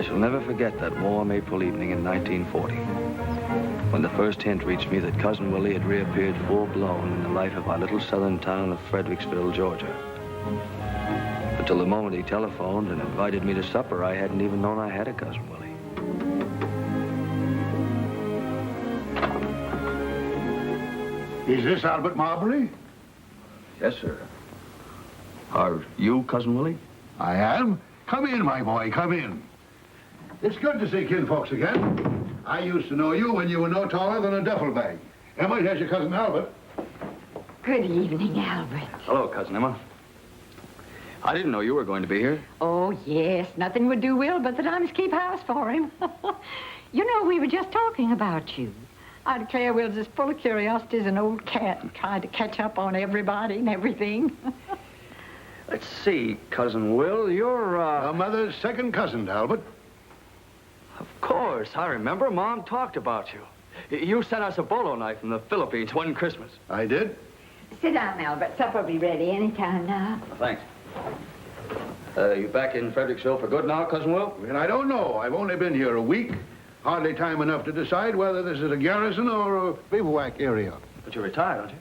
I shall never forget that warm April evening in 1940, when the first hint reached me that Cousin Willie had reappeared full-blown in the life of our little southern town of Fredericksville, Georgia. Until the moment he telephoned and invited me to supper, I hadn't even known I had a Cousin Willie. Is this Albert Marbury? Yes, sir. Are you Cousin Willie? I am. Come in, my boy, come in. It's good to see kinfolks again. I used to know you when you were no taller than a duffel bag. Emma, here's your cousin Albert. Good evening, Albert. Hello, Cousin Emma. I didn't know you were going to be here. Oh, yes. Nothing would do Will but that I must keep house for him. You know, we were just talking about you. I declare Will's as full of curiosity as an old cat and tried to catch up on everybody and everything. Let's see, Cousin Will, you're, Our mother's second cousin to Albert. Of course, I remember. Mom talked about you. You sent us a bolo knife from the Philippines one Christmas. I did? Sit down, Albert. Supper will be ready any time now. Thanks. You back in Fredericksville for good now, Cousin Will? Well, I don't know. I've only been here a week. Hardly time enough to decide whether this is a garrison or a bivouac area. But you're retired, aren't you?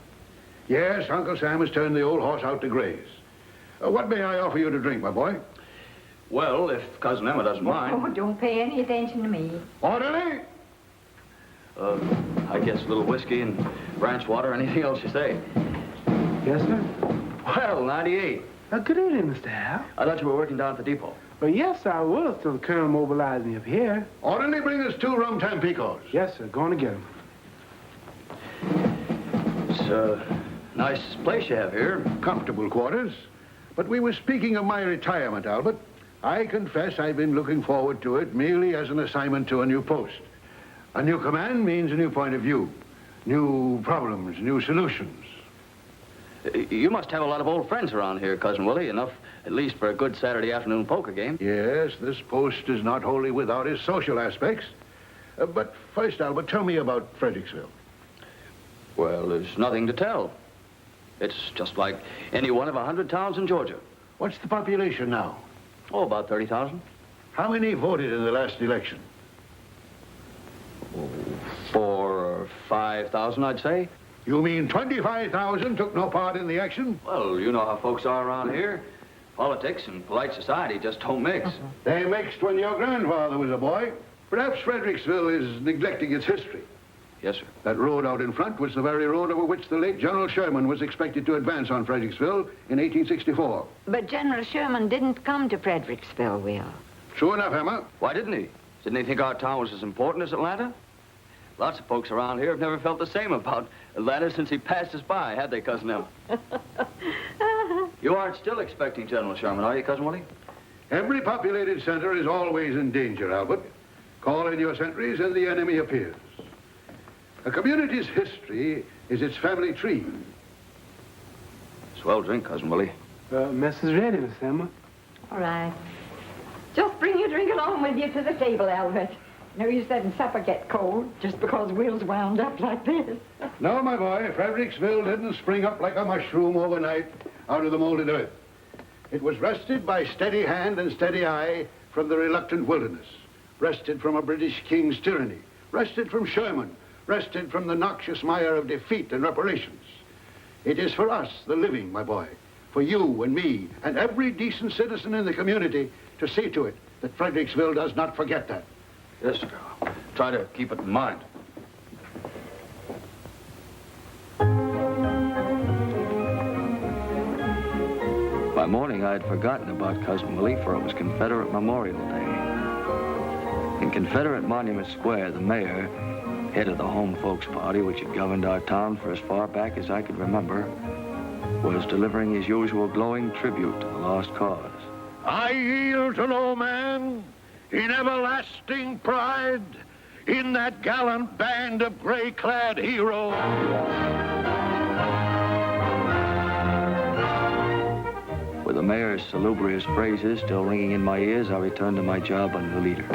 Yes, Uncle Sam has turned the old horse out to graze. What may I offer you to drink, my boy? Well, if Cousin Emma doesn't mind. Oh, don't pay any attention to me. Orderly! I guess a little whiskey and ranch water, anything else you say. Yes, sir? Well, 98. Good evening, Mr. Hal. I thought you were working down at the depot. Well, yes, I was till the colonel mobilized me up here. Orderly, bring us 2 rum Tampicos. Yes, sir. Going to get them. It's a nice place you have here. Comfortable quarters. But we were speaking of my retirement, Albert. I confess I've been looking forward to it merely as an assignment to a new post. A new command means a new point of view, new problems, new solutions. You must have a lot of old friends around here, Cousin Willie, enough at least for a good Saturday afternoon poker game. Yes, this post is not wholly without its social aspects. But first, Albert, tell me about Fredericksville. Well, there's nothing to tell. It's just like any one of 100 towns in Georgia. What's the population now? Oh, about 30,000. How many voted in the last election? 4,000 or 5,000, I'd say. You mean 25,000 took no part in the action? Well, you know how folks are around here. Politics and polite society just don't mix. They mixed when your grandfather was a boy. Perhaps Fredericksville is neglecting its history. Yes, sir. That road out in front was the very road over which the late General Sherman was expected to advance on Fredericksville in 1864. But General Sherman didn't come to Fredericksville, Will. True enough, Emma. Why didn't he? Didn't he think our town was as important as Atlanta? Lots of folks around here have never felt the same about Atlanta since he passed us by, had they, Cousin Emma? You aren't still expecting General Sherman, are you, Cousin Willie? Every populated center is always in danger, Albert. Call in your sentries and the enemy appears. A community's history is its family tree. Swell drink, Cousin Willie. Mess is ready, Miss Emma. All right. Just bring your drink along with you to the table, Albert. No use letting supper get cold just because Will's wound up like this. No, my boy, Fredericksville didn't spring up like a mushroom overnight out of the molded earth. It was wrested by steady hand and steady eye from the reluctant wilderness, wrested from a British king's tyranny, wrested from Sherman, wrested from the noxious mire of defeat and reparations. It is for us, the living, my boy, for you and me and every decent citizen in the community to see to it that Fredericksville does not forget that. Yes, sir. I'll try to keep it in mind. By morning, I had forgotten about Cousin Willie, for it was Confederate Memorial Day. In Confederate Monument Square, the mayor, head of the home folks party, which had governed our town for as far back as I could remember, was delivering his usual glowing tribute to the lost cause. I yield to no man in everlasting pride in that gallant band of gray-clad heroes. With the mayor's salubrious phrases still ringing in my ears, I returned to my job under the leader.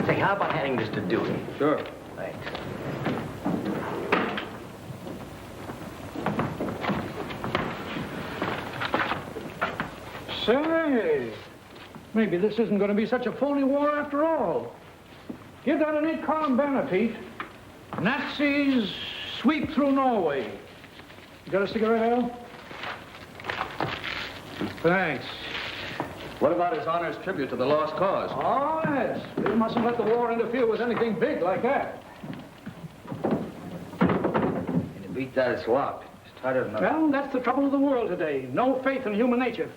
Say, how about handing this to Dewey? Sure. Thanks. Say, Maybe this isn't going to be such a phony war after all. Give that an 8-column banner, Pete. Nazis sweep through Norway. You got a cigarette, Al? Thanks. What about his honor's tribute to the lost cause? Oh, yes. We mustn't let the war interfere with anything big like that. Can you beat that? It's locked. It's tighter than Well, that's the trouble of the world today. No faith in human nature.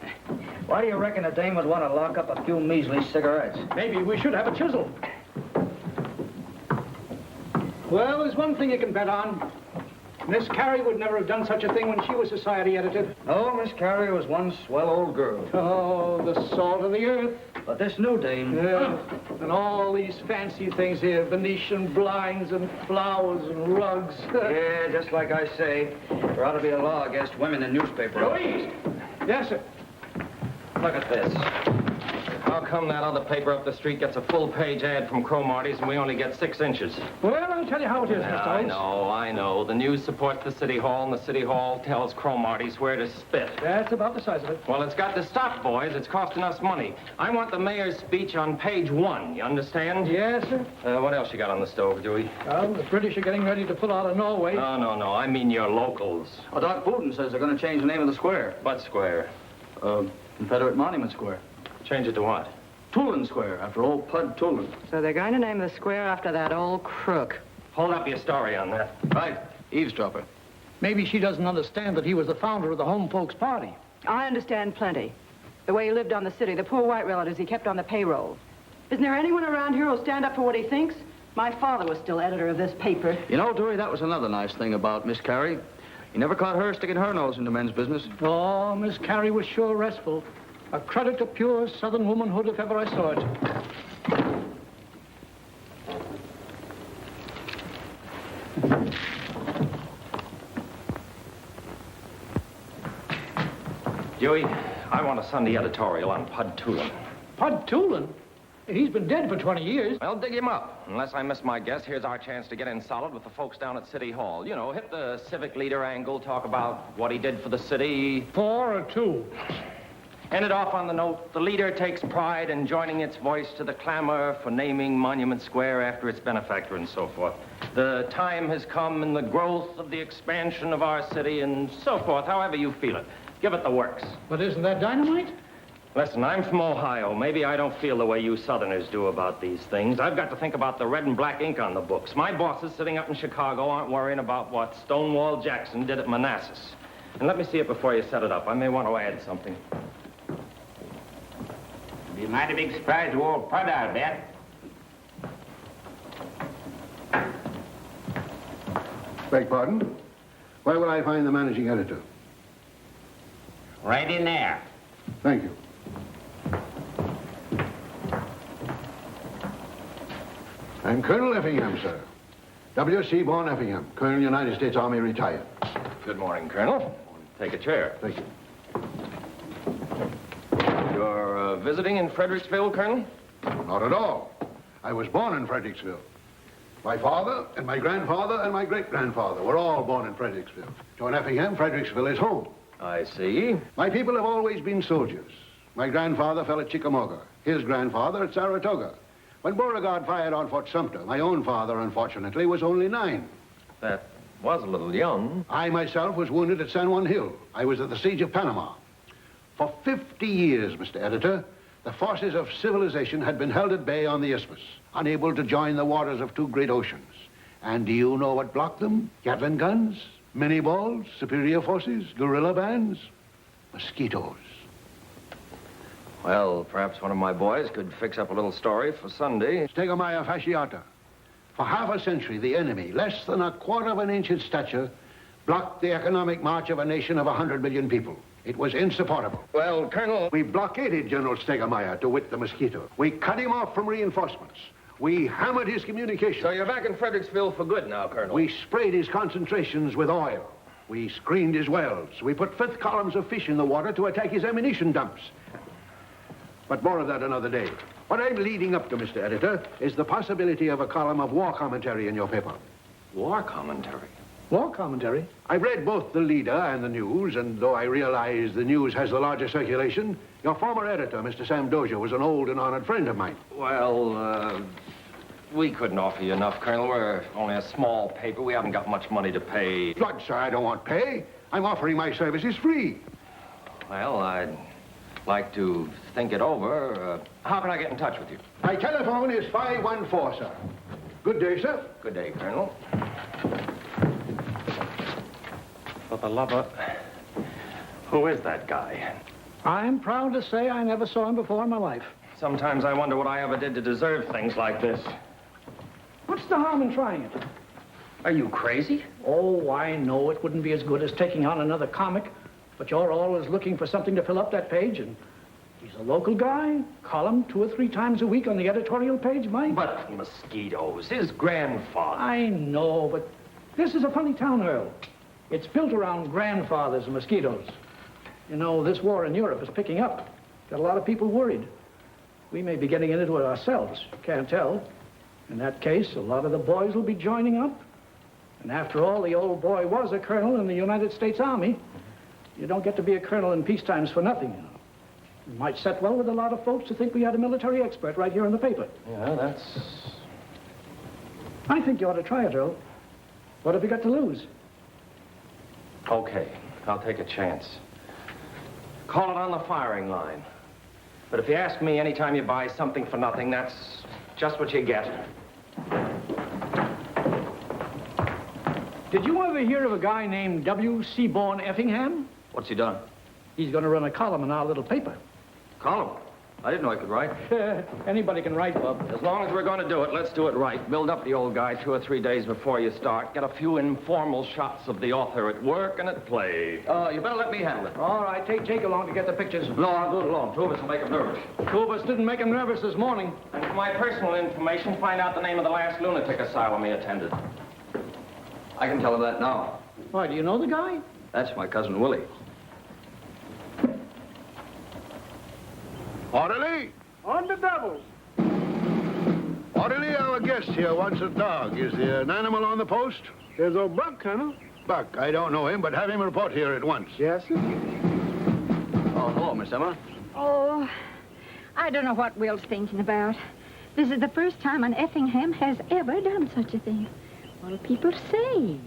Why do you reckon a dame would want to lock up a few measly cigarettes? Maybe we should have a chisel. Well, there's one thing you can bet on. Miss Carey would never have done such a thing when she was society editor. No, Miss Carey was one swell old girl. Oh, the salt of the earth. But this new dame... Yeah, and all these fancy things here, Venetian blinds and flowers and rugs. Yeah, just like I say, there ought to be a law against women in newspaper. Louise! Yes, sir. Look at this. How come that other paper up the street gets a full-page ad from Cromarty's and we only get 6 inches? Well, I'll tell you how it is, Mr. I Holmes. I know. The news supports the City Hall, and the City Hall tells Cromarty's where to spit. That's about the size of it. Well, it's got to stop, boys. It's costing us money. I want the mayor's speech on page 1, you understand? Yes, sir. What else you got on the stove, Dewey? Well, the British are getting ready to pull out of Norway. No. I mean your locals. Oh, Doc Booten says they're going to change the name of the square. What square? Confederate Monument Square. Change it to what? Tulin Square, after old Pud Tulin. So they're going to name the square after that old crook. Hold up your story on that. Right, eavesdropper. Maybe she doesn't understand that he was the founder of the Home Folks Party. I understand plenty. The way he lived on the city, the poor white relatives he kept on the payroll. Isn't there anyone around here who'll stand up for what he thinks? My father was still editor of this paper. You know, Dewey, that was another nice thing about Miss Carey. You never caught her sticking her nose into men's business. Oh, Miss Carey was sure restful. A credit to pure Southern womanhood if ever I saw it. Dewey, I want a Sunday editorial on Pud Tulin. Pud Tulin? He's been dead for 20 years. Well, dig him up. Unless I miss my guess, here's our chance to get in solid with the folks down at City Hall. You know, hit the civic leader angle, talk about what he did for the city. 4 or 2. End it off on the note, the leader takes pride in joining its voice to the clamor for naming Monument Square after its benefactor and so forth. The time has come in the growth of the expansion of our city and so forth, however you feel it. Give it the works. But isn't that dynamite? Listen, I'm from Ohio. Maybe I don't feel the way you Southerners do about these things. I've got to think about the red and black ink on the books. My bosses sitting up in Chicago aren't worrying about what Stonewall Jackson did at Manassas. And let me see it before you set it up. I may want to add something. Be a mighty big surprise to old Pud, I'll bet. Beg pardon? Where will I find the managing editor? Right in there. Thank you. I'm Colonel Effingham, sir. W.C. Born Effingham, Colonel United States Army, retired. Good morning, Colonel. Take a chair. Thank you. You're visiting in Fredericksville, Colonel? Not at all. I was born in Fredericksville. My father and my grandfather and my great-grandfather were all born in Fredericksville. John Effingham, Fredericksville is home. I see. My people have always been soldiers. My grandfather fell at Chickamauga, his grandfather at Saratoga. When Beauregard fired on Fort Sumter, my own father, unfortunately, was only 9. That was a little young. I myself was wounded at San Juan Hill. I was at the Siege of Panama. For 50 years, Mr. Editor, the forces of civilization had been held at bay on the Isthmus, unable to join the waters of 2 great oceans. And do you know what blocked them? Gatling guns, mini balls, superior forces, guerrilla bands, mosquitoes. Well, perhaps one of my boys could fix up a little story for Sunday. Stegomyia fasciata. For half a century, the enemy, less than a quarter of an inch in stature, blocked the economic march of a nation of 100 million people. It was insupportable. Well, Colonel... We blockaded General Stegomyia, to wit the mosquito. We cut him off from reinforcements. We hammered his communications. So you're back in Fredericksville for good now, Colonel? We sprayed his concentrations with oil. We screened his wells. We put 5th columns of fish in the water to attack his ammunition dumps. But more of that another day. What I'm leading up to, Mr. Editor, is the possibility of a column of war commentary in your paper. War commentary? War commentary? I've read both the leader and the news, and though I realize the news has the larger circulation, your former editor, Mr. Sam Dozier, was an old and honored friend of mine. Well, we couldn't offer you enough, Colonel. We're only a small paper. We haven't got much money to pay. Blood, sir, I don't want pay. I'm offering my services free. Well, I'd like to think it over. How can I get in touch with you? My telephone is 514, sir. Good day, sir. Good day, Colonel. For the love of... Who is that guy? I'm proud to say I never saw him before in my life. Sometimes I wonder what I ever did to deserve things like this. What's the harm in trying it? Are you crazy? Oh, I know it wouldn't be as good as taking on another comic, but you're always looking for something to fill up that page, and he's a local guy. Column 2 or 3 times a week on the editorial page, Mike. But mosquitoes, his grandfather. I know, but this is a funny town, Earl. It's built around grandfathers and mosquitoes. You know, this war in Europe is picking up. Got a lot of people worried. We may be getting into it ourselves. Can't tell. In that case, a lot of the boys will be joining up. And after all, the old boy was a colonel in the United States Army. You don't get to be a colonel in peace times for nothing, you know. It might set well with a lot of folks to think we had a military expert right here in the paper. Yeah, that's... I think you ought to try it, Earl. What have you got to lose? Okay, I'll take a chance. Call it on the firing line. But if you ask me anytime you buy something for nothing, that's just what you get. Did you ever hear of a guy named W. Seaborn Effingham? What's he done? He's going to run a column in our little paper. Column? I didn't know he could write. Anybody can write, Bub. As long as we're going to do it, let's do it right. Build up the old guy 2 or 3 days before you start. Get a few informal shots of the author at work and at play. You better let me handle it. All right, take along to get the pictures. No, I'll do it alone. 2 of us will make him nervous. 2 of us didn't make him nervous this morning. And for my personal information, find out the name of the last lunatic asylum he attended. I can tell him that now. Why, do you know the guy? That's my cousin Willie. Orderly! On the doubles. Orderly, our guest here wants a dog. Is there an animal on the post? There's old Buck, Colonel. Buck, I don't know him, but have him report here at once. Yes, sir. Oh, hello, Miss Emma. Oh, I don't know what Will's thinking about. This is the first time an Effingham has ever done such a thing. What'll people say?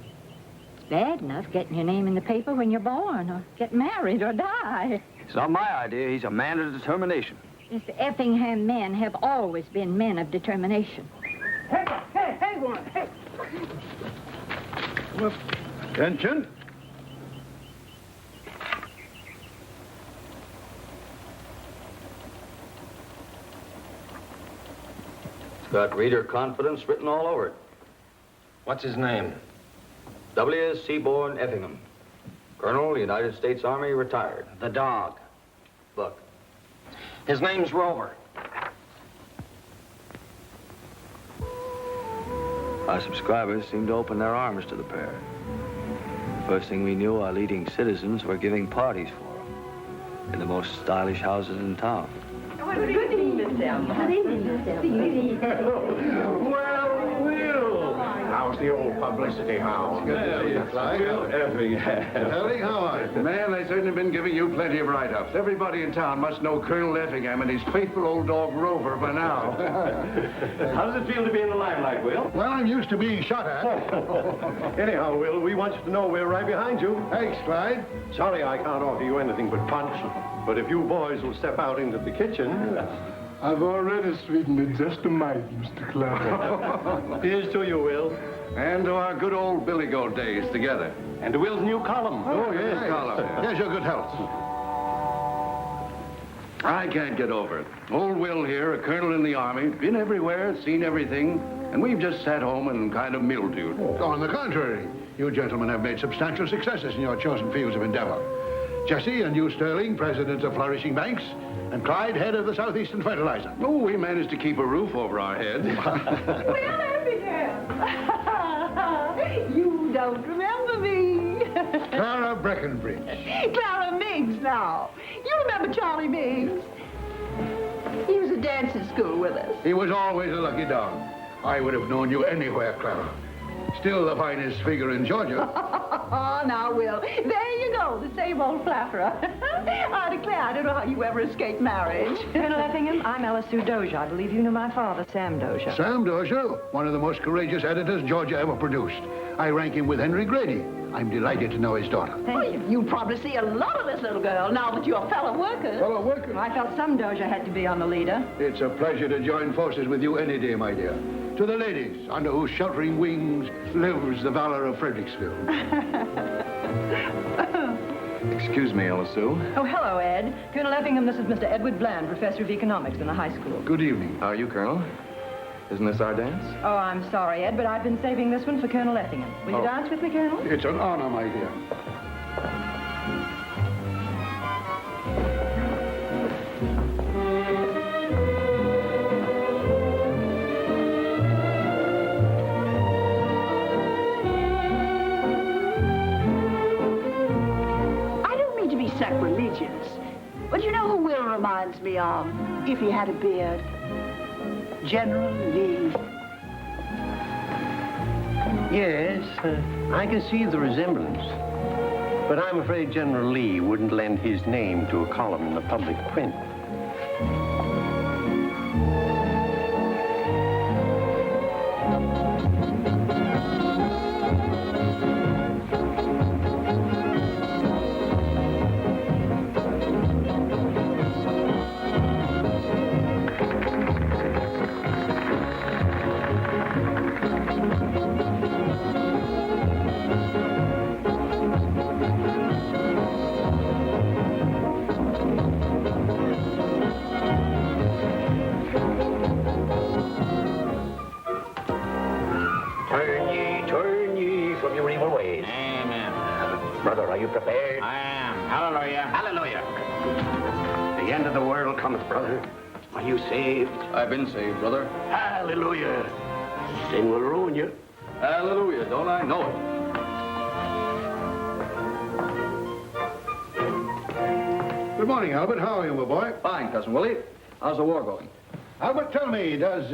It's bad enough getting your name in the paper when you're born, or get married, or die. It's not my idea. He's a man of determination. Mr. Effingham men have always been men of determination. Hey, one. Hey. Attention. It's got reader confidence written all over it. What's his name? W. Seaborn Effingham. Colonel, United States Army, retired. The dog. Buck. His name's Rover. Our subscribers seemed to open their arms to the pair. First thing we knew, our leading citizens were giving parties for them in the most stylish houses in town. Good evening, Miss Elma. Good evening, Miss Elma. Well, Will. How's the old publicity hound? Good to see you, Clyde. Effingham. Ellie, how are you? Man, they've certainly been giving you plenty of write-ups. Everybody in town must know Colonel Effingham and his faithful old dog Rover by now. How does it feel to be in the limelight, Will? Well, I'm used to being shot at. Anyhow, Will, we want you to know we're right behind you. Thanks, Clyde. Sorry I can't offer you anything but punch, but if you boys will step out into the kitchen... I've already sweetened it just a mite, Mr. Clark. Here's to you, Will. And to our good old Billy Goat days together. And to Will's new column. Oh, yes, column. Here's your good health. I can't get over it. Old Will here, a colonel in the Army, been everywhere, seen everything, and we've just sat home and kind of mildewed. On the contrary, you gentlemen have made substantial successes in your chosen fields of endeavor. Jesse and you, Sterling, presidents of flourishing banks, and Clyde, head of the Southeastern Fertilizer. Oh, we managed to keep a roof over our heads. Well, Effingham. You don't remember me. Clara Breckenbridge. Clara Miggs now. You remember Charlie Miggs? He was at dancing school with us. He was always a lucky dog. I would have known you anywhere, Clara. Still the finest figure in Georgia. Oh, now, Will, there you go, the same old flatterer. I declare, I don't know how you ever escaped marriage. Colonel Effingham, I'm Ella Sue Dozier. I believe you knew my father, Sam Dozier. Sam Dozier, one of the most courageous editors Georgia ever produced. I rank him with Henry Grady. I'm delighted to know his daughter. Well, you probably see a lot of this little girl now that you're fellow workers. Fellow worker. I felt some Dozier had to be on the leader. It's a pleasure to join forces with you any day, my dear. To the ladies, under whose sheltering wings lives the valor of Fredericksville. Excuse me, Ella Sue. Oh, hello, Ed. Colonel Effingham, this is Mr. Edward Bland, professor of economics in the high school. Good evening. How are you, Colonel? Isn't this our dance? Oh, I'm sorry, Ed, but I've been saving this one for Colonel Effingham. Will you dance with me, Colonel? It's an honor, my dear. Sacrilegious. But you know who Will reminds me of, if he had a beard? General Lee. Yes, I can see the resemblance. But I'm afraid General Lee wouldn't lend his name to a column in the public print. Turn ye from your evil ways. Amen. Brother, are you prepared? I am. Hallelujah. Hallelujah. The end of the world cometh, brother. Are you saved? I've been saved, brother. Hallelujah. Sin will ruin you. Hallelujah, don't I know it? Good morning, Albert. How are you, my boy? Fine, Cousin Willie. How's the war going? Albert, tell me, does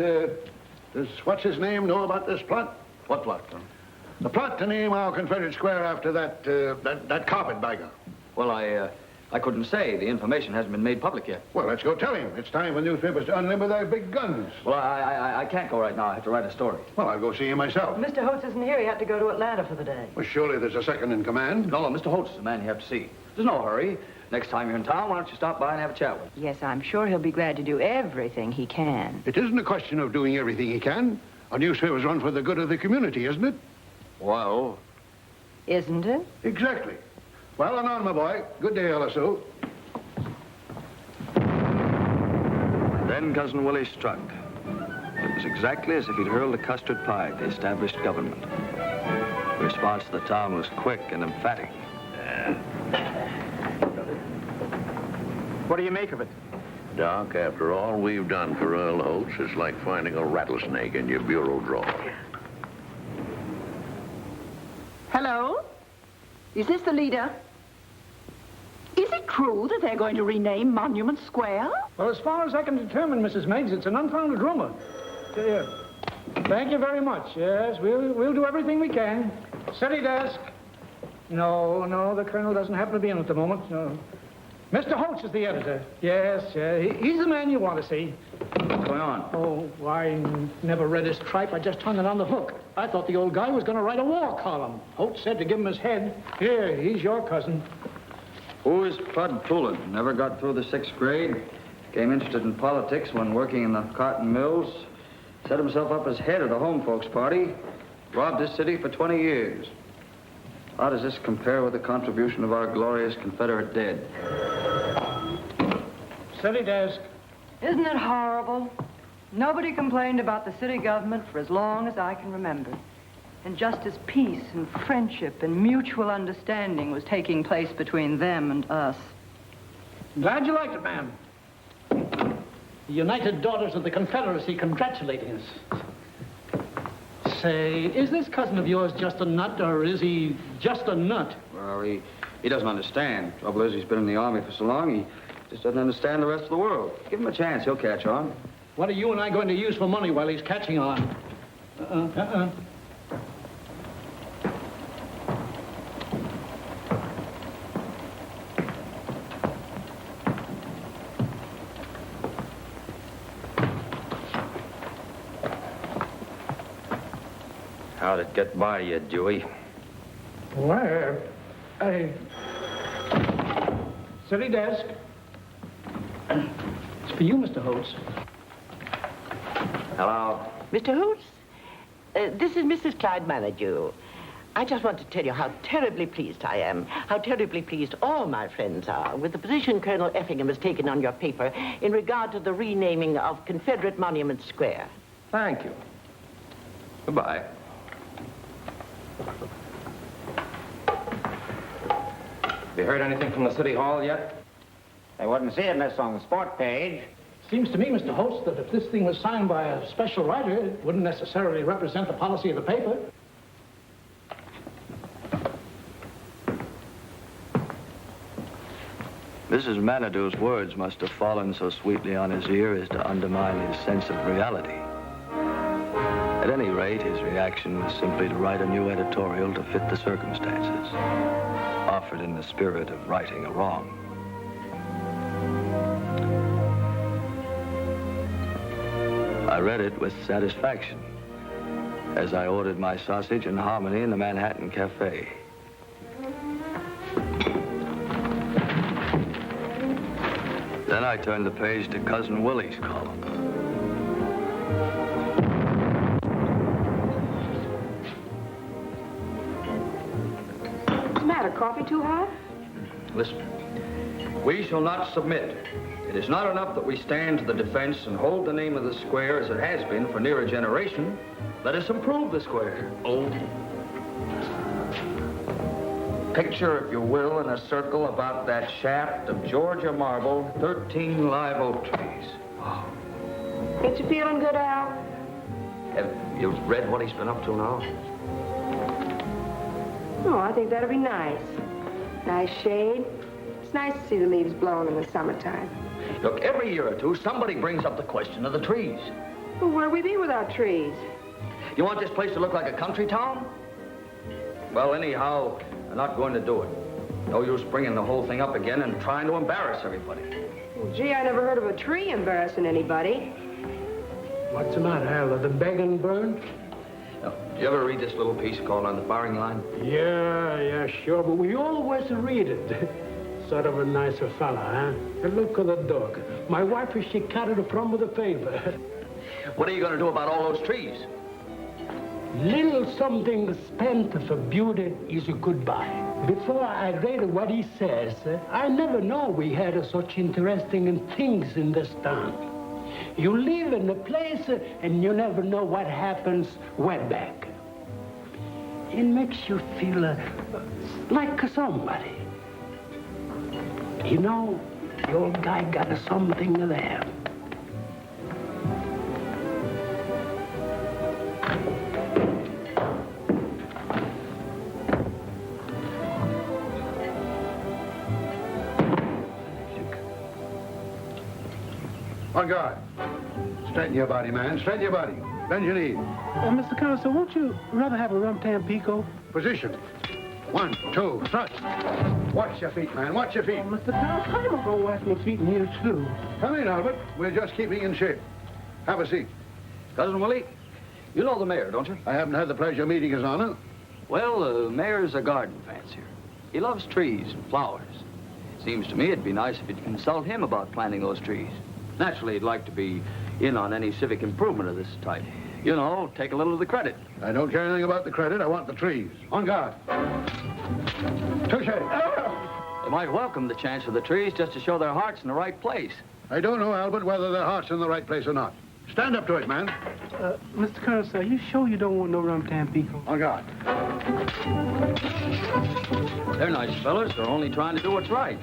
what's his name know about this plot? What plot, Colonel? The plot to name our Confederate square after that carpetbagger. Well, I couldn't say. The information hasn't been made public yet. Well, let's go tell him. It's time for newspapers to unlimber their big guns. Well, I can't go right now. I have to write a story. Well, I'll go see him myself. Mr. Holtz isn't here. He had to go to Atlanta for the day. Well, surely there's a second in command. No, Mr. Holtz is the man you have to see. There's no hurry. Next time you're in town, why don't you stop by and have a chat with him? Yes, I'm sure he'll be glad to do everything he can. It isn't a question of doing everything he can. A newspaper's run for the good of the community, isn't it? Well... Isn't it? Exactly. Well, and on, my boy. Good day, Ella Sue. Then Cousin Willie struck. It was exactly as if he'd hurled a custard pie at the established government. The response to the town was quick and emphatic. What do you make of it? Doc, after all we've done for Earl Holtz, it's like finding a rattlesnake in your bureau drawer. Hello? Is this the leader? Is it true that they're going to rename Monument Square? Well, as far as I can determine, Mrs. Meigs, it's an unfounded rumor. Thank you very much. Yes, we'll do everything we can. City desk. No, the colonel doesn't happen to be in at the moment. No. Mr. Holtz is the editor. Yes, he's the man you want to see. What's going on? Oh, I never read his tripe. I just hung it on the hook. I thought the old guy was going to write a war column. Holtz said to give him his head. Here, he's your cousin. Who is Bud Poulin? Never got through the 6th grade. Became interested in politics when working in the cotton mills. Set himself up as head of the home folks party. Robbed this city for 20 years. How does this compare with the contribution of our glorious Confederate dead? City desk. Isn't it horrible? Nobody complained about the city government for as long as I can remember. And just as peace and friendship and mutual understanding was taking place between them and us. Glad you liked it, ma'am. The United Daughters of the Confederacy congratulating us. Say, is this cousin of yours just a nut, or is he just a nut? Well, he doesn't understand. Trouble is, he's been in the Army for so long, he just doesn't understand the rest of the world. Give him a chance, he'll catch on. What are you and I going to use for money while he's catching on? How'd it get by you, Dewey? Where? City desk. It's for you, Mr. Holtz. Hello. Mr. Holtz, this is Mrs. Clyde Manager. I just want to tell you how terribly pleased I am, how terribly pleased all my friends are with the position Colonel Effingham has taken on your paper in regard to the renaming of Confederate Monument Square. Thank you. Goodbye. Have you heard anything from the City Hall yet? They wouldn't see it unless on the sport page. Seems to me, Mr. Holtz, that if this thing was signed by a special writer, it wouldn't necessarily represent the policy of the paper. Mrs. Manitou words must have fallen so sweetly on his ear as to undermine his sense of reality. At any rate, his reaction was simply to write a new editorial to fit the circumstances, offered in the spirit of righting a wrong. I read it with satisfaction as I ordered my sausage and hominy in the Manhattan Cafe. Then I turned the page to Cousin Willie's column. What's the matter? Coffee too hot? Listen, we shall not submit. It is not enough that we stand to the defense and hold the name of the square as it has been for near a generation. Let us improve the square. Oh. Picture, if you will, in a circle about that shaft of Georgia marble, 13 live oak trees. Oh. Get you feeling good, Al? Have you read what he's been up to now? Oh, I think that'll be nice. Nice shade. It's nice to see the leaves blowing in the summertime. Look, every year or two, somebody brings up the question of the trees. Well, where'd we be without trees? You want this place to look like a country town? Well, anyhow, I'm not going to do it. No use bringing the whole thing up again and trying to embarrass everybody. Well, gee, I never heard of a tree embarrassing anybody. What's the matter, Al? Are the bacon burned? No. Did you ever read this little piece called On the Firing Line? Yeah, sure, but we always read it. Sort of a nicer fella, huh? The look of the dog. My wife, she cut it from with a paper. What are you going to do about all those trees? Little something spent for beauty is a goodbye. Before I read what he says, I never know we had such interesting things in this town. You live in a place and you never know what happens way back. It makes you feel like somebody. You know, the old guy got something there. On guard. Straighten your body, man. Straighten your body. Bend your knee. Mr. Consul, won't you rather have a rum tampico? Position. 1, 2, thrust. Watch your feet, man. Watch your feet. Oh, Mr. Consul, I'm going to go wash my feet in here, too. Come in, Albert. We're just keeping in shape. Have a seat. Cousin Willie, you know the mayor, don't you? I haven't had the pleasure of meeting his honor. Well, the mayor's a garden fancier. He loves trees and flowers. Seems to me it'd be nice if you'd consult him about planting those trees. Naturally, he'd like to be in on any civic improvement of this type. You know, take a little of the credit. I don't care anything about the credit. I want the trees. On guard. Touche. They might welcome the chance of the trees just to show their hearts in the right place. I don't know, Albert, whether their heart's in the right place or not. Stand up to it, man. Mr. Consul, are you sure you don't want no rum tampico? On guard. They're nice fellas. They're only trying to do what's right.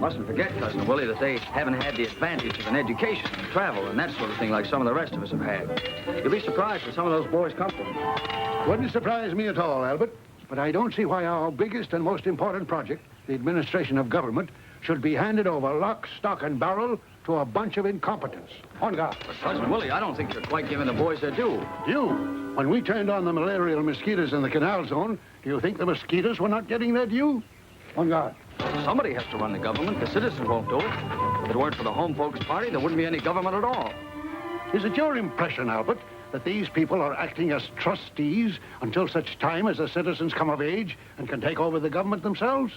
Mustn't forget, Cousin Willie, that they haven't had the advantage of an education and travel and that sort of thing like some of the rest of us have had. You'll be surprised where some of those boys come from. Wouldn't surprise me at all, Albert. But I don't see why our biggest and most important project, the administration of government, should be handed over lock, stock, and barrel to a bunch of incompetents. On guard. But, Cousin Willie, I don't think you're quite giving the boys their due. Due? When we turned on the malarial mosquitoes in the canal zone, do you think the mosquitoes were not getting their due? On guard. Somebody has to run the government. The citizens won't do it. If it weren't for the home folks party, there wouldn't be any government at all. Is it your impression, Albert, that these people are acting as trustees until such time as the citizens come of age and can take over the government themselves?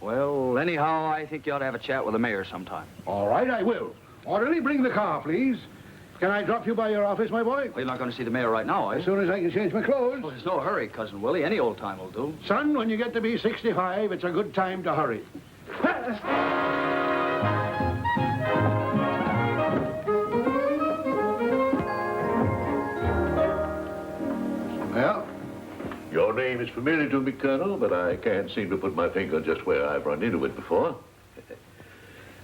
Well, anyhow, I think you ought to have a chat with the mayor sometime. All right, I will. Orderly, bring the car, please. Can I drop you by your office, my boy? Well, you're not going to see the mayor right now, are you? As soon as I can change my clothes. Well, there's no hurry, Cousin Willie. Any old time will do. Son, when you get to be 65, it's a good time to hurry. Well, your name is familiar to me, Colonel, but I can't seem to put my finger just where I've run into it before.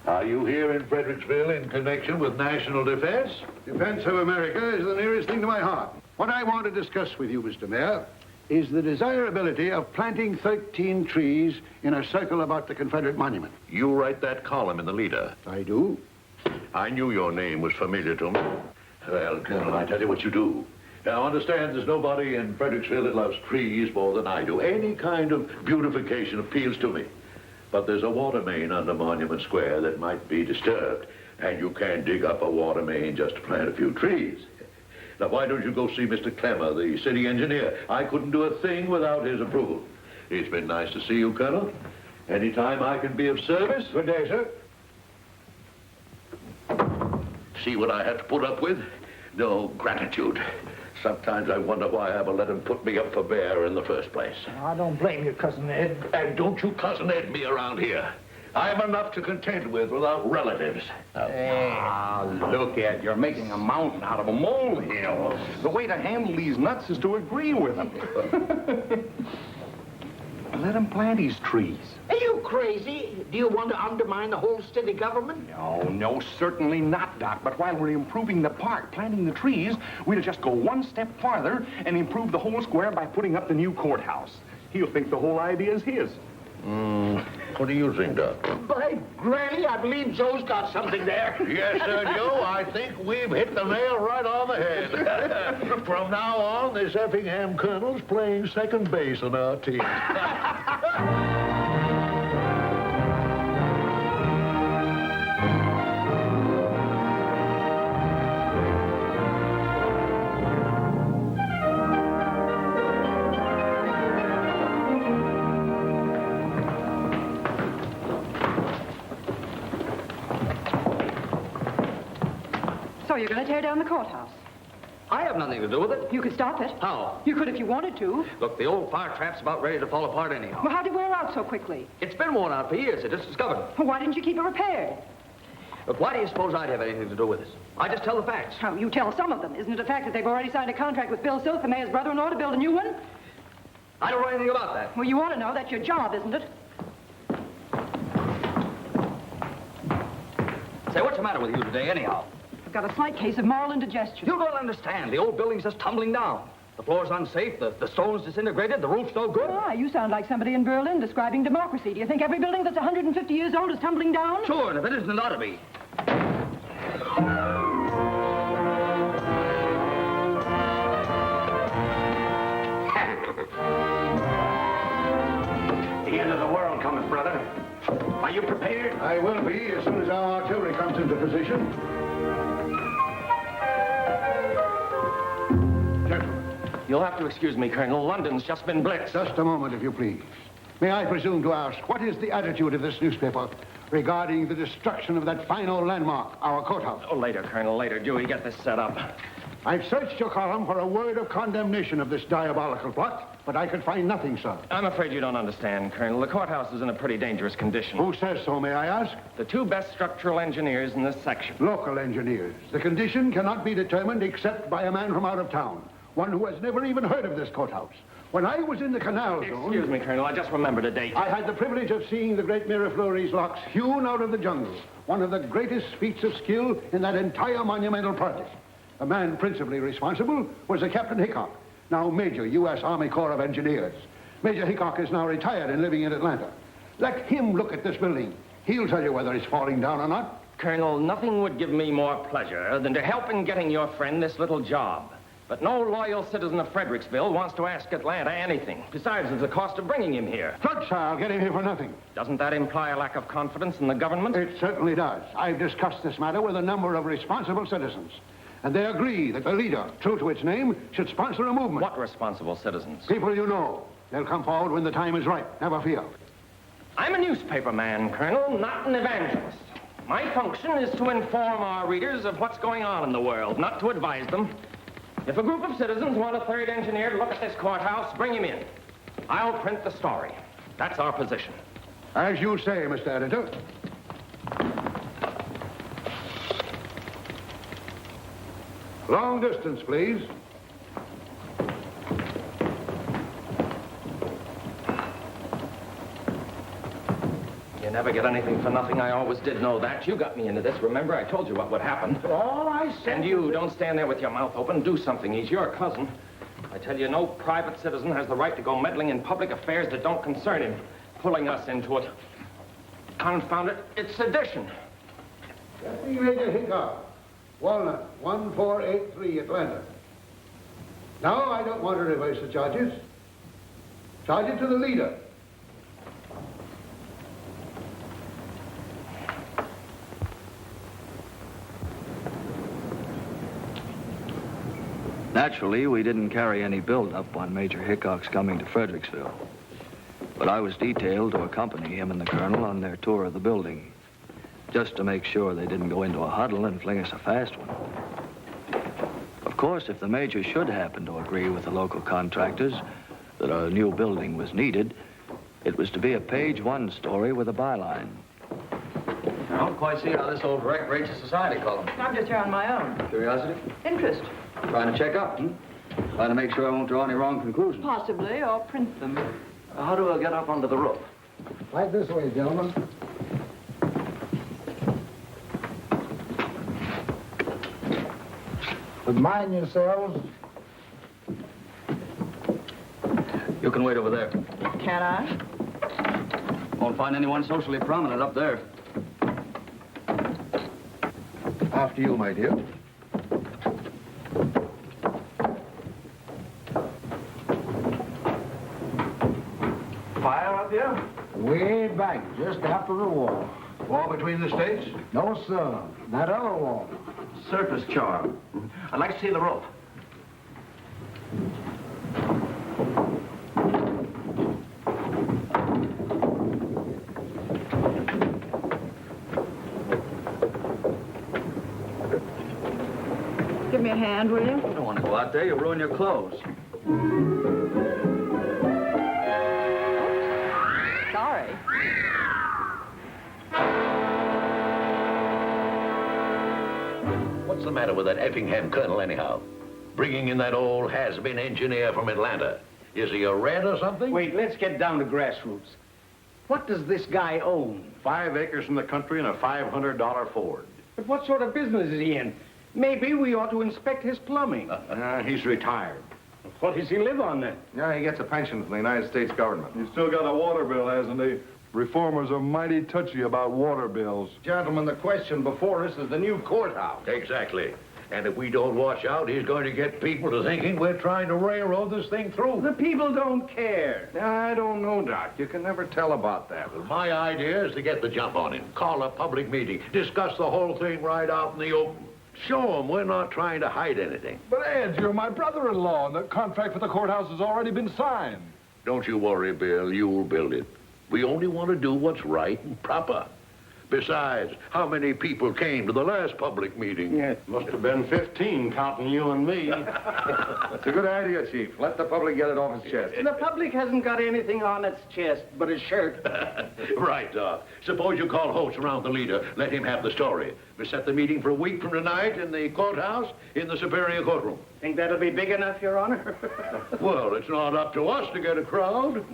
Are you here in Fredericksville in connection with national defense? Defense of America is the nearest thing to my heart. What I want to discuss with you, Mr. Mayor, is the desirability of planting 13 trees in a circle about the Confederate monument. You write that column in the leader. I do. I knew your name was familiar to me. Well, Colonel, I tell you what you do. Now, understand there's nobody in Fredericksville that loves trees more than I do. Any kind of beautification appeals to me. But there's a water main under Monument Square that might be disturbed, and you can't dig up a water main just to plant a few trees. Now, why don't you go see Mr. Clemmer, the city engineer? I couldn't do a thing without his approval. It's been nice to see you, Colonel. Anytime I can be of service. Good day, sir. See what I have to put up with? No gratitude. Sometimes I wonder why I ever let him put me up for bear in the first place. I don't blame you, Cousin Ed. And don't you cousin Ed me around here. I've enough to contend with without relatives. Look, Ed, you're making a mountain out of a molehill. The way to handle these nuts is to agree with them. Let him plant his trees. Are you crazy? Do you want to undermine the whole city government? No, certainly not, Doc. But while we're improving the park, planting the trees, we'll just go one step farther and improve the whole square by putting up the new courthouse. He'll think the whole idea is his. What do you think, Doc? By granny, I believe Joe's got something there. Yes, sir, Joe. I think we've hit the nail right on the head. From now on, this Effingham colonel's playing second base on our team. So you're going to tear down the courthouse? I have nothing to do with it. You could stop it. How? You could if you wanted to. Look, the old fire trap's about ready to fall apart anyhow. Well, how did it wear out so quickly? It's been worn out for years. I just discovered it. Well, why didn't you keep it repaired? Look, why do you suppose I'd have anything to do with this? I just tell the facts. Oh, you tell some of them. Isn't it a fact that they've already signed a contract with Bill Silk, the mayor's brother-in-law, to build a new one? I don't know anything about that. Well, you ought to know. That's your job, isn't it? Say, what's the matter with you today, anyhow? I've got a slight case of moral indigestion. You don't understand. The old building's just tumbling down. The floor's unsafe, the stone's disintegrated, the roof's no good. Ah, you sound like somebody in Berlin describing democracy. Do you think every building that's 150 years old is tumbling down? Sure, and if it isn't, it ought to be. The end of the world cometh, brother. Are you prepared? I will be as soon as our artillery comes into position. Gentlemen. You'll have to excuse me, Colonel. London's just been blitzed. Just a moment, if you please. May I presume to ask, what is the attitude of this newspaper regarding the destruction of that fine old landmark, our courthouse? Oh, later, Colonel, later. Dewey, get this set up. I've searched your column for a word of condemnation of this diabolical plot, but I could find nothing, sir. I'm afraid you don't understand, Colonel. The courthouse is in a pretty dangerous condition. Who says so, may I ask? The two best structural engineers in this section. Local engineers. The condition cannot be determined except by a man from out of town, one who has never even heard of this courthouse. When I was in the canal zone... Excuse me, Colonel, I just remembered a date. I had the privilege of seeing the great Miraflores locks hewn out of the jungle, one of the greatest feats of skill in that entire monumental project. The man principally responsible was a Captain Hickok, now Major, U.S. Army Corps of Engineers. Major Hickok is now retired and living in Atlanta. Let him look at this building. He'll tell you whether it's falling down or not. Colonel, nothing would give me more pleasure than to help in getting your friend this little job. But no loyal citizen of Fredericksville wants to ask Atlanta anything. Besides, there's the cost of bringing him here. Good, sir. I'll get him here for nothing. Doesn't that imply a lack of confidence in the government? It certainly does. I've discussed this matter with a number of responsible citizens. And they agree that the leader, true to its name, should sponsor a movement. What responsible citizens? People you know. They'll come forward when the time is right. Never fear. I'm a newspaper man, Colonel, not an evangelist. My function is to inform our readers of what's going on in the world, not to advise them. If a group of citizens want a third engineer to look at this courthouse, bring him in. I'll print the story. That's our position. As you say, Mr. Editor. Long distance, please. You never get anything for nothing. I always did know that. You got me into this. Remember, I told you what would happen. All I said... And you, don't stand there with your mouth open. Do something. He's your cousin. I tell you, no private citizen has the right to go meddling in public affairs that don't concern him. Pulling us into it. Confound it, it's sedition. Deputy Major Hickok, Walnut, 1483, Atlanta. Now, I don't want to reverse the charges. Charge it to the leader. Naturally, we didn't carry any build-up on Major Hickok's coming to Fredericksville. But I was detailed to accompany him and the colonel on their tour of the building, just to make sure they didn't go into a huddle and fling us a fast one. Of course, if the major should happen to agree with the local contractors that a new building was needed, it was to be a page-1 story with a byline. I don't quite see how this old wreck rates a society column. I'm just here on my own. Curiosity? Interest. Trying to check up, Trying to make sure I won't draw any wrong conclusions. Possibly, or print them. How do I get up onto the roof? Right this way, gentlemen. But mind yourselves. You can wait over there. Can I? Won't find anyone socially prominent up there. After you, my dear. Fire up here? Way back, just after the war. War between the states? No, sir. That other war. Surface charm. I'd like to see the roof. Give me a hand, will you? You don't want to go out there. You'll ruin your clothes. Sorry. What's the matter with that Effingham colonel, anyhow? Bringing in that old has-been engineer from Atlanta. Is he a rat or something? Wait, let's get down to grassroots. What does this guy own? 5 acres in the country and a $500 Ford. But what sort of business is he in? Maybe we ought to inspect his plumbing. He's retired. What does he live on, then? Yeah, he gets a pension from the United States government. He's still got a water bill, hasn't he? Reformers are mighty touchy about water bills. Gentlemen, the question before us is the new courthouse. Exactly. And if we don't watch out, he's going to get people to thinking we're trying to railroad this thing through. The people don't care. I don't know, Doc. You can never tell about that. Well, my idea is to get the jump on him. Call a public meeting. Discuss the whole thing right out in the open. Show him we're not trying to hide anything. But, Ed, you're my brother-in-law, and the contract for the courthouse has already been signed. Don't you worry, Bill. You'll build it. We only want to do what's right and proper. Besides, how many people came to the last public meeting? Yeah, must have been 15, counting you and me. It's a good idea, Chief. Let the public get it off his chest. The public hasn't got anything on its chest but a shirt. Right, Doc. Suppose you call Holtz around the leader. Let him have the story. We set the meeting for a week from tonight in the courthouse in the Superior Courtroom. Think that'll be big enough, Your Honor? Well, it's not up to us to get a crowd.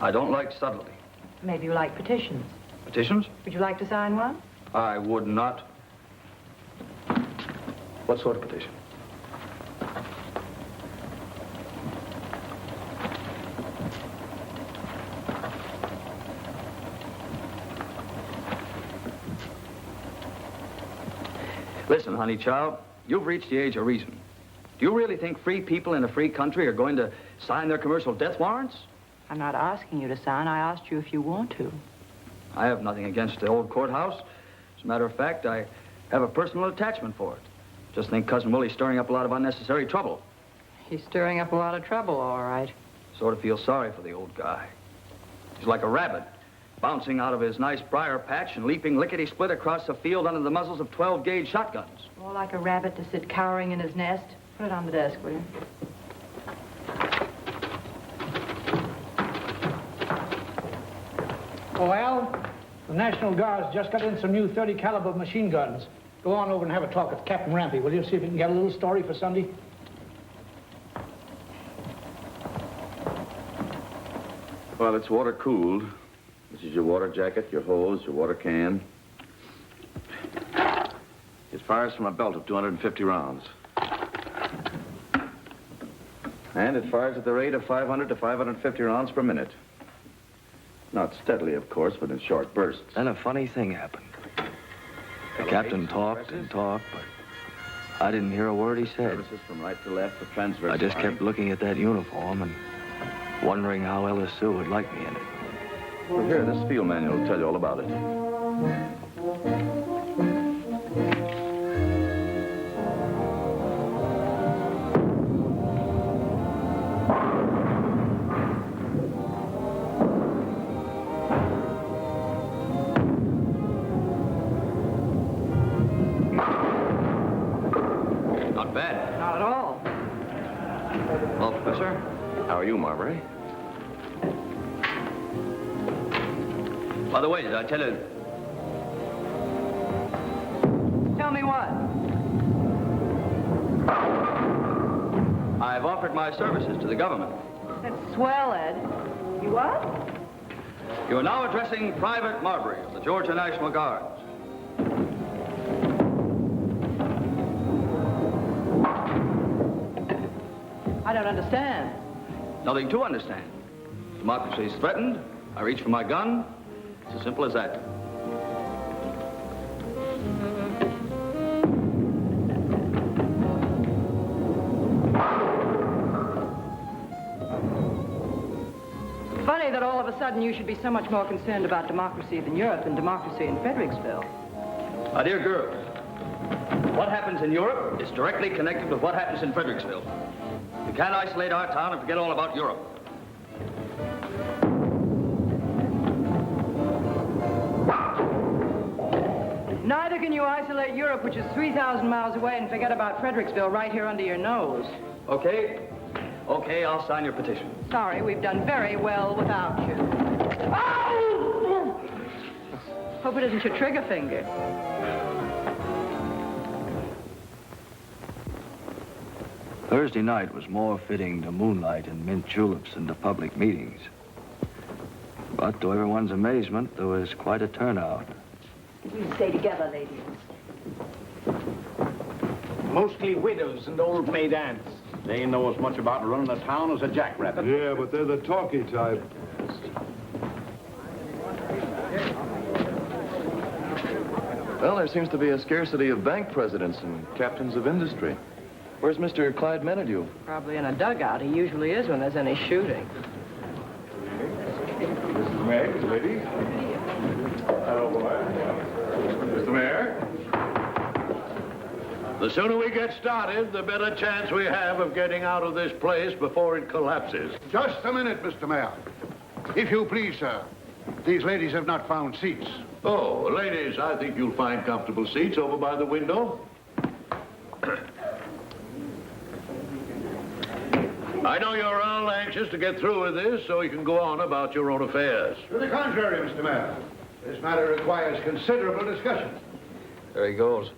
I don't like subtlety. Maybe you like petitions. Petitions? Would you like to sign one? I would not. What sort of petition? Listen, honey child, you've reached the age of reason. Do you really think free people in a free country are going to sign their commercial death warrants? I'm not asking you to sign. I asked you if you want to. I have nothing against the old courthouse. As a matter of fact, I have a personal attachment for it. Just think Cousin Willie's stirring up a lot of unnecessary trouble. He's stirring up a lot of trouble, all right. Sort of feel sorry for the old guy. He's like a rabbit, bouncing out of his nice briar patch and leaping lickety-split across the field under the muzzles of 12-gauge shotguns. More like a rabbit to sit cowering in his nest. Put it on the desk, will you? Oh, Al, the National Guard's just got in some new 30 caliber machine guns. Go on over and have a talk with Captain Rampy, will you? See if you can get a little story for Sunday. Well, it's water cooled. This is your water jacket, your hose, your water can. It fires from a belt of 250 rounds. And it fires at the rate of 500 to 550 rounds per minute. Not steadily, of course, but in short bursts. Then a funny thing happened. The captain talked and talked, but I didn't hear a word he said. From right to left, the transverse. I just kept looking at that uniform and wondering how Ella Sue would like me in it. Well, here, this field manual will tell you all about it. Not bad. Not at all. Well, Professor? How are you, Marbury? By the way, did I tell you... Tell me what? I've offered my services to the government. That's swell, Ed. You what? You are now addressing Private Marbury of the Georgia National Guards. I don't understand. Nothing to understand. Democracy is threatened. I reach for my gun. It's as simple as that. Funny that all of a sudden you should be so much more concerned about democracy in Europe than democracy in Fredericksville. My dear girl, what happens in Europe is directly connected with what happens in Fredericksville. We can't isolate our town and forget all about Europe. Neither can you isolate Europe, which is 3,000 miles away, and forget about Fredericksville right here under your nose. Okay. Okay, I'll sign your petition. Sorry, we've done very well without you. Oh! Hope it isn't your trigger finger. Thursday night was more fitting to moonlight and mint juleps than to public meetings. But to everyone's amazement, there was quite a turnout. You stay together, ladies. Mostly widows and old maid aunts. They know as much about running a town as a jackrabbit. Yeah, but they're the talky type. Well, there seems to be a scarcity of bank presidents and captains of industry. Where's Mr. Clyde Menadieu? Probably in a dugout. He usually is when there's any shooting. Mrs. Meg, ladies. Hello, boy. Mr. Mayor. The sooner we get started, the better chance we have of getting out of this place before it collapses. Just a minute, Mr. Mayor. If you please, sir. These ladies have not found seats. Oh, ladies, I think you'll find comfortable seats over by the window. I know you're all anxious to get through with this so you can go on about your own affairs. To the contrary, Mr. Mayor. This matter requires considerable discussion. There he goes.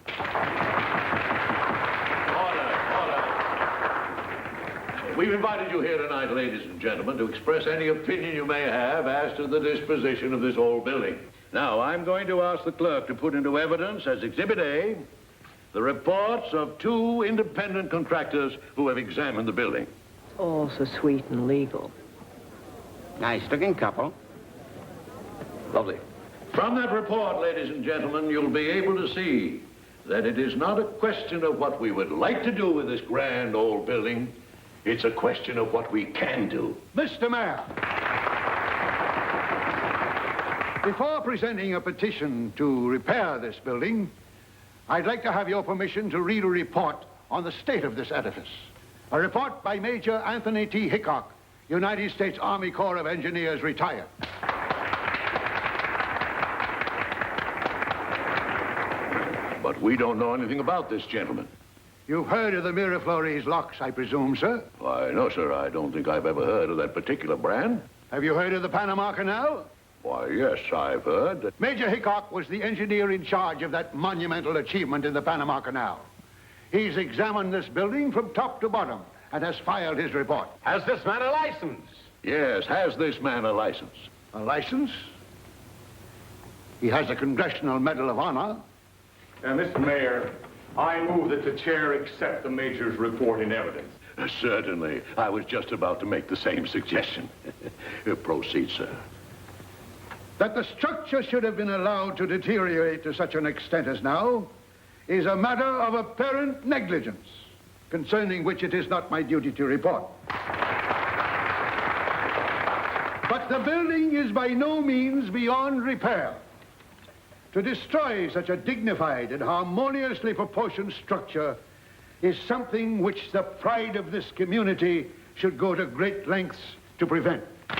We've invited you here tonight, ladies and gentlemen, to express any opinion you may have as to the disposition of this old building. Now, I'm going to ask the clerk to put into evidence as Exhibit A the reports of 2 independent contractors who have examined the building. All so sweet and legal. Nice-looking couple. Lovely. From that report, ladies and gentlemen, you'll be able to see that it is not a question of what we would like to do with this grand old building. It's a question of what we can do. Mr. Mayor, before presenting a petition to repair this building, I'd like to have your permission to read a report on the state of this edifice. A report by Major Anthony T. Hickok, United States Army Corps of Engineers, retired. But we don't know anything about this gentleman. You've heard of the Miraflores locks, I presume, sir? Why, no, sir. I don't think I've ever heard of that particular brand. Have you heard of the Panama Canal? Why, yes, I've heard that. Major Hickok was the engineer in charge of that monumental achievement in the Panama Canal. He's examined this building from top to bottom and has filed his report. Has this man a license? Yes, has this man a license? A license? He has a Congressional Medal of Honor. Mr. Mayor, I move that the chair accept the Major's report in evidence. Certainly. I was just about to make the same suggestion. Proceed, sir. That the structure should have been allowed to deteriorate to such an extent as now is a matter of apparent negligence, concerning which it is not my duty to report. But the building is by no means beyond repair. To destroy such a dignified and harmoniously proportioned structure is something which the pride of this community should go to great lengths to prevent. The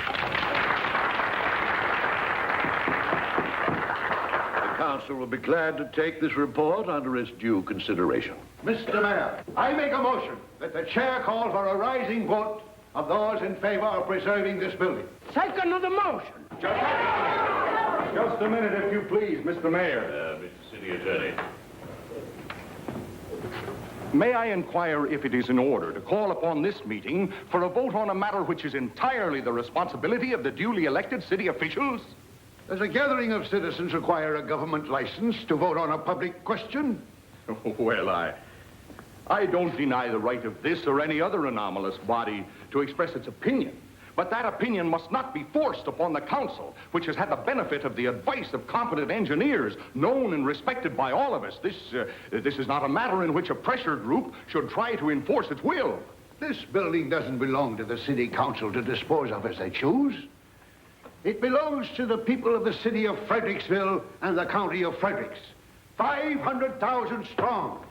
council will be glad to take this report under its due consideration. Mr. Mayor, I make a motion that the chair call for a rising vote of those in favor of preserving this building. Second of the motion. Just a minute, if you please, Mr. Mayor. Mr. City Attorney. May I inquire if it is in order to call upon this meeting for a vote on a matter which is entirely the responsibility of the duly elected city officials? Does a gathering of citizens require a government license to vote on a public question? Well, I don't deny the right of this or any other anomalous body to express its opinion. But that opinion must not be forced upon the council, which has had the benefit of the advice of competent engineers, known and respected by all of us. This is not a matter in which a pressure group should try to enforce its will. This building doesn't belong to the city council to dispose of as they choose. It belongs to the people of the city of Fredericksville and the county of Fredericks. 500,000 strong.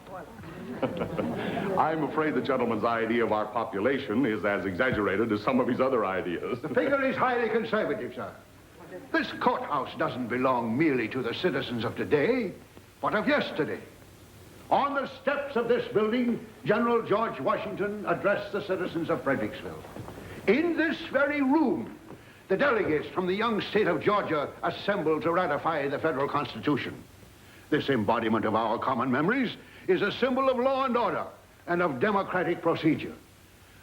I'm afraid the gentleman's idea of our population is as exaggerated as some of his other ideas. The figure is highly conservative, sir. This courthouse doesn't belong merely to the citizens of today, but of yesterday. On the steps of this building, General George Washington addressed the citizens of Fredericksville. In this very room, the delegates from the young state of Georgia assembled to ratify the federal Constitution. This embodiment of our common memories is a symbol of law and order and of democratic procedure.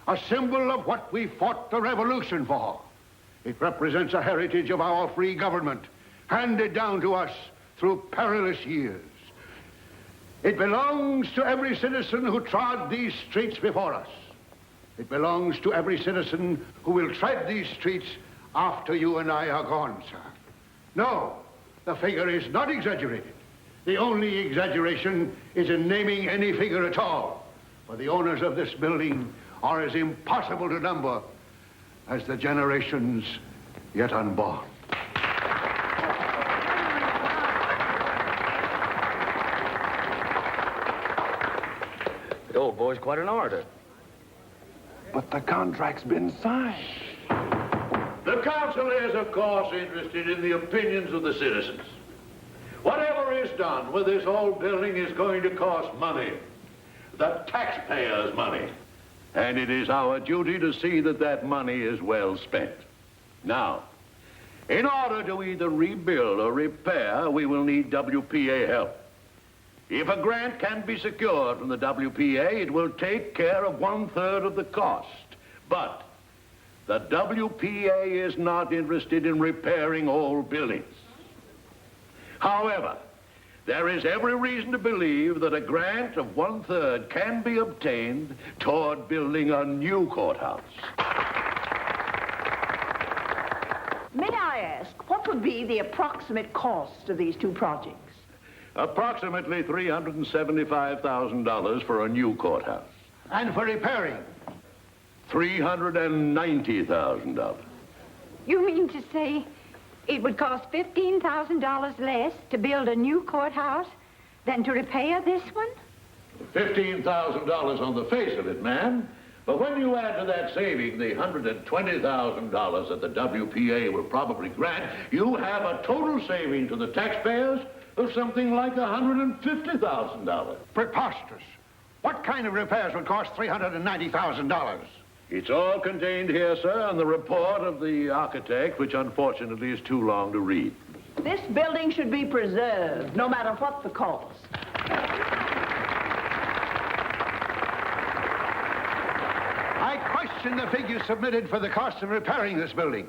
A symbol of what we fought the revolution for. It represents a heritage of our free government, handed down to us through perilous years. It belongs to every citizen who trod these streets before us. It belongs to every citizen who will tread these streets after you and I are gone, sir. No, the figure is not exaggerated. The only exaggeration is in naming any figure at all. For the owners of this building are as impossible to number as the generations yet unborn. The old boy's quite an orator. But the contract's been signed. The council is, of course, interested in the opinions of the citizens. Whatever is done with this old building is going to cost money. The taxpayers' money. And it is our duty to see that that money is well spent. Now, in order to either rebuild or repair, we will need WPA help. If a grant can be secured from the WPA, it will take care of 1/3 of the cost. But the WPA is not interested in repairing old buildings. However, there is every reason to believe that a grant of 1/3 can be obtained toward building a new courthouse. May I ask, what would be the approximate cost of these two projects? Approximately $375,000 for a new courthouse. And for repairing? $390,000. You mean to say it would cost $15,000 less to build a new courthouse than to repair this one? $15,000 on the face of it, ma'am. But when you add to that saving the $120,000 that the WPA will probably grant, you have a total saving to the taxpayers of something like $150,000. Preposterous. What kind of repairs would cost $390,000? It's all contained here, sir, in the report of the architect, which unfortunately is too long to read. This building should be preserved, no matter what the cost. I question the figure submitted for the cost of repairing this building.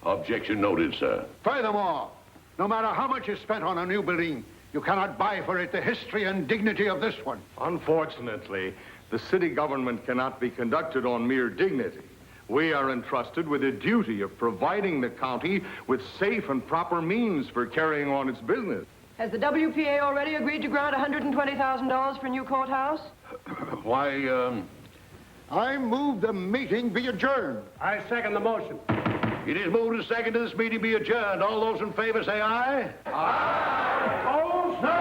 Objection noted, sir. Furthermore, no matter how much is spent on a new building, you cannot buy for it the history and dignity of this one. Unfortunately, the city government cannot be conducted on mere dignity. We are entrusted with a duty of providing the county with safe and proper means for carrying on its business. Has the WPA already agreed to grant $120,000 for a new courthouse? Why, I move the meeting be adjourned. I second the motion. It is moved and seconded this meeting be adjourned. All those in favor say aye. Aye. Opposed? No.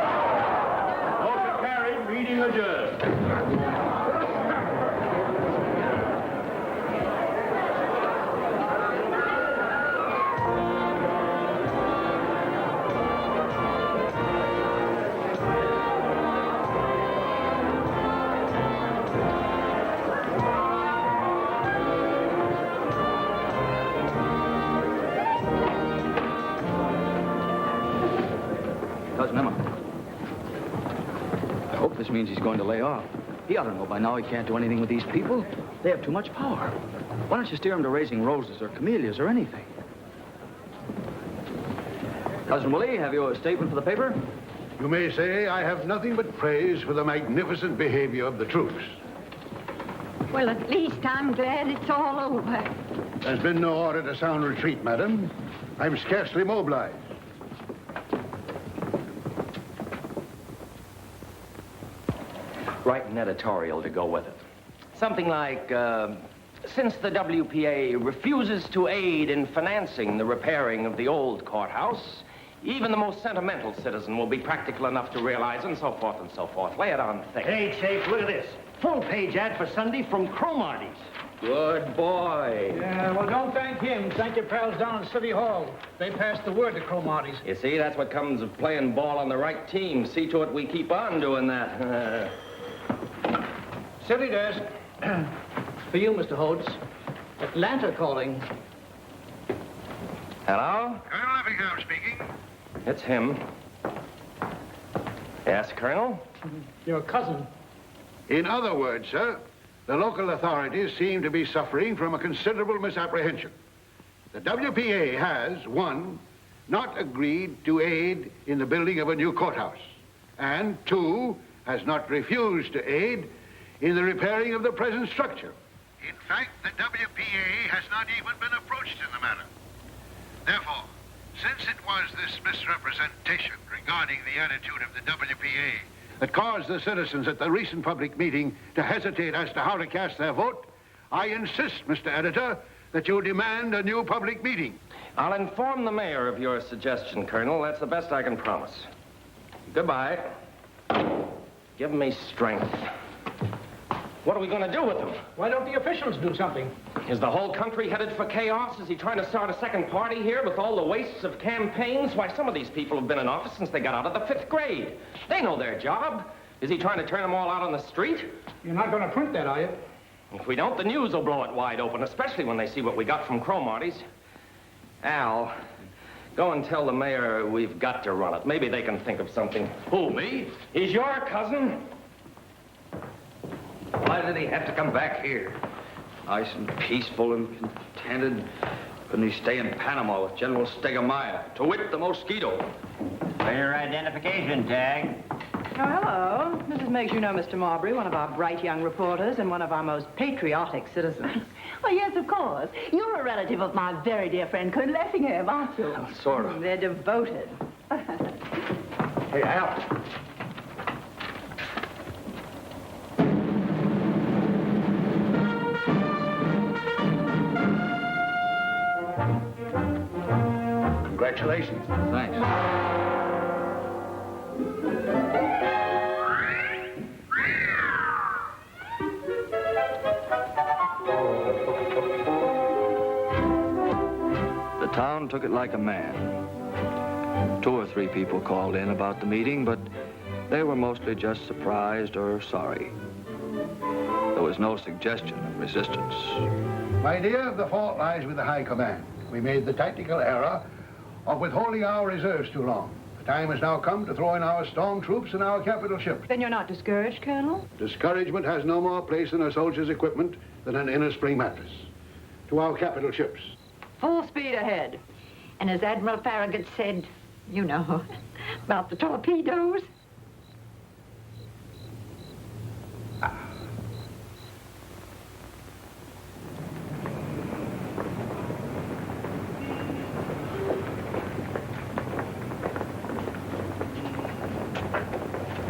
Motion carried. Meeting adjourned. Cousin Emma. I hope this means he's going to lay off. He ought to know by now he can't do anything with these people. They have too much power. Why don't you steer him to raising roses or camellias or anything? Cousin Willie, have you a statement for the paper? You may say I have nothing but praise for the magnificent behavior of the troops. Well, at least I'm glad it's all over. There's been no order to sound retreat, madam. I'm scarcely mobilized. Write an editorial to go with it. Something like, since the WPA refuses to aid in financing the repairing of the old courthouse, even the most sentimental citizen will be practical enough to realize, and so forth and so forth. Lay it on thick. Hey, Chase, look at this. Full-page ad for Sunday from Cromarty's. Good boy. Yeah, well, don't thank him. Thank your pals down at City Hall. They passed the word to Cromarty's. You see, that's what comes of playing ball on the right team. See to it we keep on doing that. City desk. For you, Mr. Holtz. Atlanta calling. Hello? Colonel Effingham speaking. It's him. Yes, Colonel? Your cousin. In other words, sir, the local authorities seem to be suffering from a considerable misapprehension. The WPA has, 1, not agreed to aid in the building of a new courthouse, and 2, has not refused to aid in the repairing of the present structure. In fact, the WPA has not even been approached in the matter. Therefore, since it was this misrepresentation regarding the attitude of the WPA that caused the citizens at the recent public meeting to hesitate as to how to cast their vote, I insist, Mr. Editor, that you demand a new public meeting. I'll inform the mayor of your suggestion, Colonel. That's the best I can promise. Goodbye. Give me strength. What are we going to do with him? Why don't the officials do something? Is the whole country headed for chaos? Is he trying to start a second party here with all the wastes of campaigns? Why, some of these people have been in office since they got out of the 5th grade. They know their job. Is he trying to turn them all out on the street? You're not going to print that, are you? If we don't, the news will blow it wide open, especially when they see what we got from Cromarty's. Al, go and tell the mayor we've got to run it. Maybe they can think of something. Who, me? He's your cousin. Why did he have to come back here? Nice and peaceful and contented. Couldn't he stay in Panama with General Stegomaier? To wit, the mosquito. For your identification tag. Oh, hello. Mrs. Meggs, you know Mr. Marbury, one of our bright young reporters and one of our most patriotic citizens. Oh, yes, of course. You're a relative of my very dear friend, Colonel Effingham, aren't you? Sort of. They're devoted. Hey, Al. Congratulations. Thanks. The town took it like a man. 2 or 3 people called in about the meeting, but they were mostly just surprised or sorry. There was no suggestion of resistance. My dear, the fault lies with the High Command. We made the tactical error of withholding our reserves too long. The time has now come to throw in our storm troops and our capital ships. Then you're not discouraged, Colonel? Discouragement has no more place in a soldier's equipment than an inner spring mattress. To our capital ships. Full speed ahead. And as Admiral Farragut said, you know, about the torpedoes.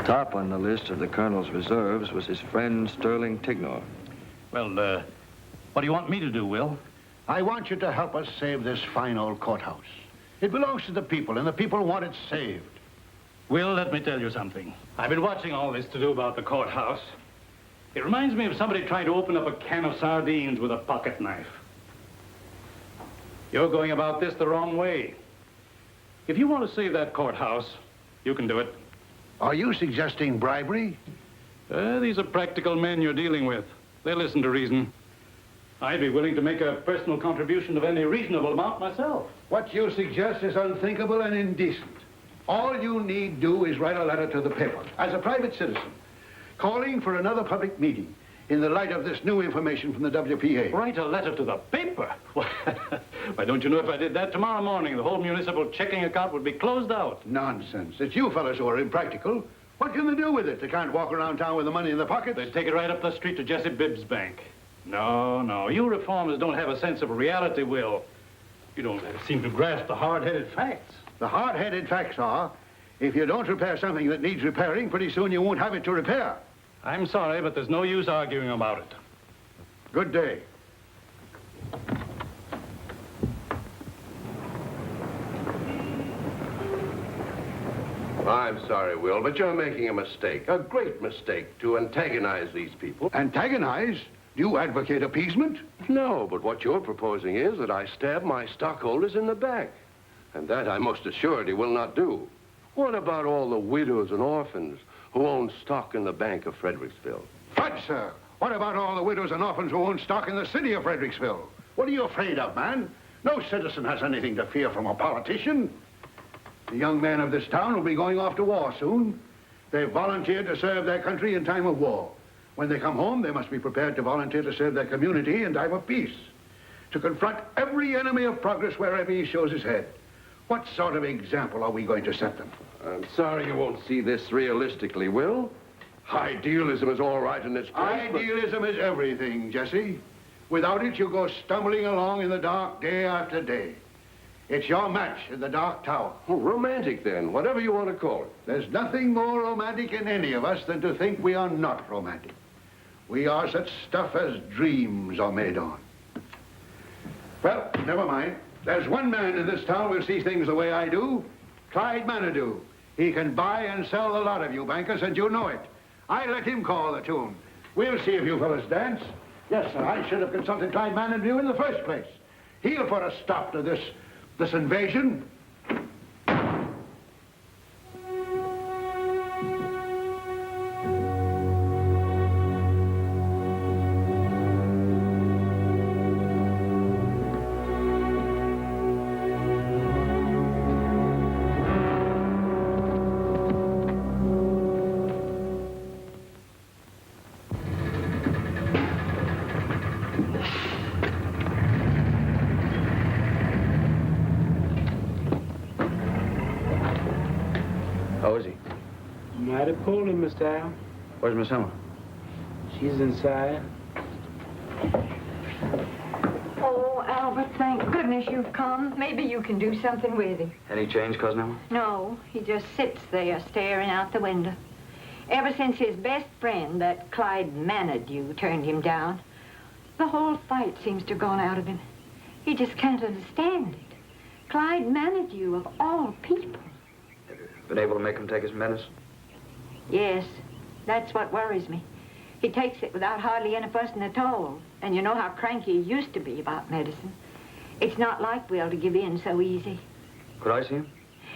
Top on the list of the colonel's reserves was his friend Sterling Tignor. Well, what do you want me to do, Will? I want you to help us save this fine old courthouse. It belongs to the people, and the people want it saved. Will, let me tell you something. I've been watching all this to do about the courthouse. It reminds me of somebody trying to open up a can of sardines with a pocket knife. You're going about this the wrong way. If you want to save that courthouse, you can do it. Are you suggesting bribery? These are practical men you're dealing with. They listen to reason. I'd be willing to make a personal contribution of any reasonable amount myself. What you suggest is unthinkable and indecent. All you need do is write a letter to the paper, as a private citizen, calling for another public meeting in the light of this new information from the WPA. Write a letter to the paper? Why, don't you know if I did that tomorrow morning, the whole municipal checking account would be closed out? Nonsense. It's you fellas who are impractical. What can they do with it? They can't walk around town with the money in their pockets. They'd take it right up the street to Jesse Bibb's bank. No, you reformers don't have a sense of reality, Will. You don't seem to grasp the hard-headed facts. The hard-headed facts are, if you don't repair something that needs repairing, pretty soon you won't have it to repair. I'm sorry, but there's no use arguing about it. Good day. I'm sorry, Will, but you're making a mistake, a great mistake, to antagonize these people. Antagonize? Do you advocate appeasement? No, but what you're proposing is that I stab my stockholders in the back. And that, I'm most assuredly, will not do. What about all the widows and orphans who own stock in the Bank of Fredericksville? Fudge, sir. What about all the widows and orphans who own stock in the city of Fredericksville? What are you afraid of, man? No citizen has anything to fear from a politician. The young men of this town will be going off to war soon. They've volunteered to serve their country in time of war. When they come home, they must be prepared to volunteer to serve their community in time of peace. To confront every enemy of progress wherever he shows his head. What sort of example are we going to set them? I'm sorry you won't see this realistically, Will. Idealism is all right in its place, Idealism is everything, Jesse. Without it, you go stumbling along in the dark day after day. It's your match in the Dark Tower. Oh, romantic, then, whatever you want to call it. There's nothing more romantic in any of us than to think we are not romantic. We are such stuff as dreams are made on. Well, never mind. There's one man in this town who sees things the way I do. Clyde Manitou. He can buy and sell a lot of you bankers, and you know it. I let him call the tune. We'll see if you fellas dance. Yes, sir, I should have consulted Clyde Manitou in the first place. He'll put a stop to this invasion. How is he? Mighty poorly, Mr. Al. Where's Miss Emma? She's inside. Oh, Albert, thank goodness you've come. Maybe you can do something with him. Any change, Cousin Emma? No, he just sits there staring out the window. Ever since his best friend, that Clyde Manadue, turned him down, the whole fight seems to have gone out of him. He just can't understand it. Clyde Manadue, of all people. Been able to make him take his medicine? Yes, that's what worries me. He takes it without hardly any fussing at all. And you know how cranky he used to be about medicine. It's not like Will to give in so easy. Could I see him?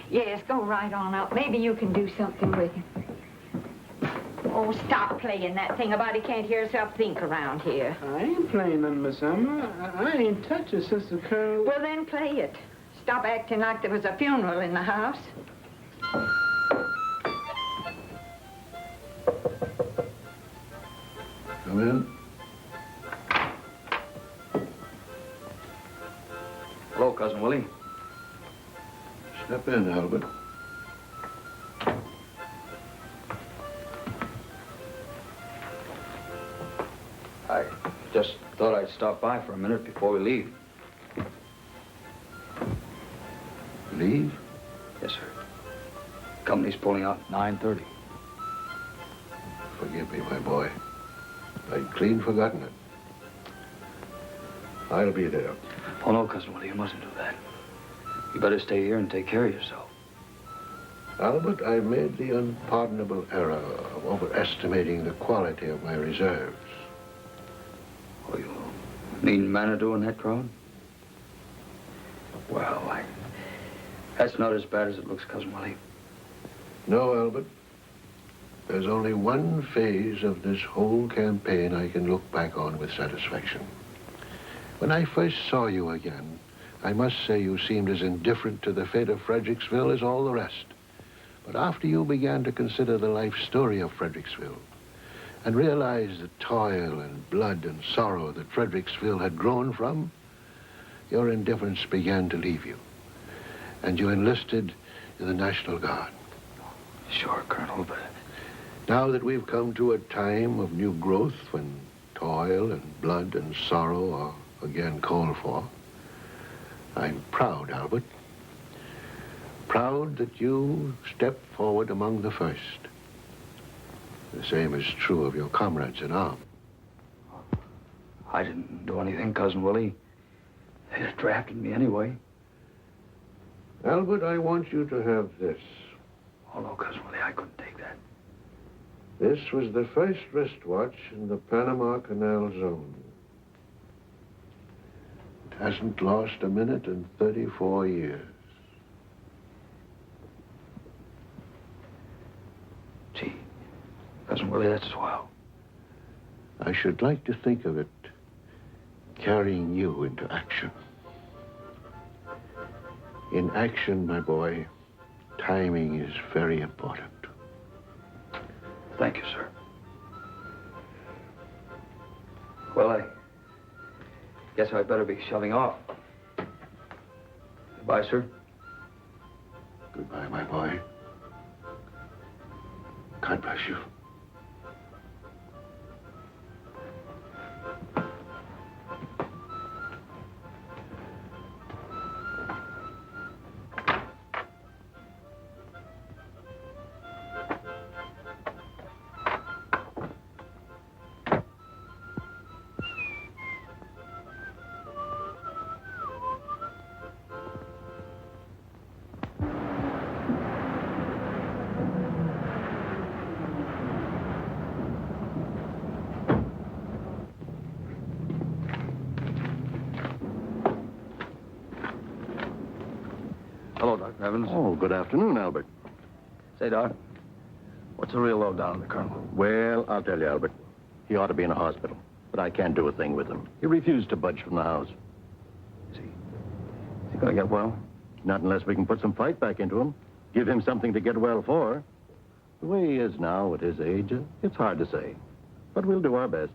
Yes, go right on up. Maybe you can do something with him. Oh, stop playing that thing about he can't hear himself think around here. I ain't playing none, Miss Emma. I ain't touched her since the Colonel... Well, then play it. Stop acting like there was a funeral in the house. Come in. Hello, Cousin Willie. Step in, Albert. I just thought I'd stop by for a minute before we leave. Leave? Yes, sir. Company's pulling out at 9:30. Forgive me, my boy. I'd clean forgotten it. I'll be there. Oh, no, Cousin Willie, you mustn't do that. You better stay here and take care of yourself. Albert, I made the unpardonable error of overestimating the quality of my reserves. Oh, you mean Manadue in that crowd? Well, that's not as bad as it looks, Cousin Willie. No, Albert. There's only one phase of this whole campaign I can look back on with satisfaction. When I first saw you again, I must say you seemed as indifferent to the fate of Fredericksville as all the rest. But after you began to consider the life story of Fredericksville and realized the toil and blood and sorrow that Fredericksville had grown from, your indifference began to leave you. And you enlisted in the National Guard. Sure, Colonel, but... Now that we've come to a time of new growth when toil and blood and sorrow are again called for, I'm proud, Albert. Proud that you stepped forward among the first. The same is true of your comrades in arms. I didn't do anything, Cousin Willie. They just drafted me anyway. Albert, I want you to have this. Oh, no, Cousin Willie, I couldn't take that. This was the first wristwatch in the Panama Canal Zone. It hasn't lost a minute in 34 years. Gee, Cousin Willie, that's swell. I should like to think of it carrying you into action. In action, my boy, timing is very important. Thank you, sir. Well, I guess I'd better be shoving off. Goodbye, sir. Goodbye, my boy. God bless you. Hello, Dr. Evans. Oh, good afternoon, Albert. Say, Doc, what's the real lowdown on the Colonel? Well, I'll tell you, Albert. He ought to be in a hospital, but I can't do a thing with him. He refused to budge from the house. Is he gonna get well? Not unless we can put some fight back into him. Give him something to get well for. The way he is now at his age, it's hard to say. But we'll do our best.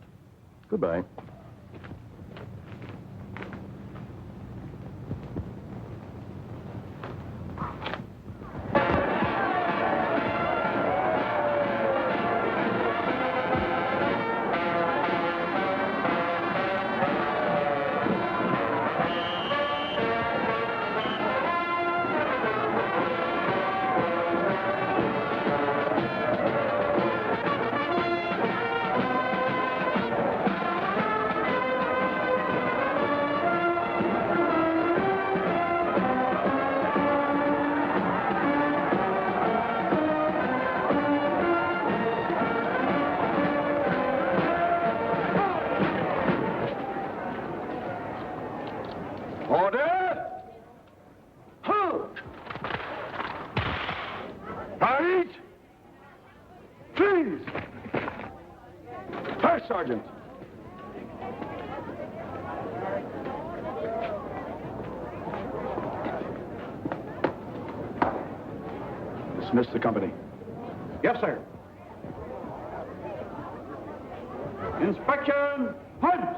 Goodbye. Right! Please! First Sergeant. Dismiss the company. Yes, sir. Inspection, hunt!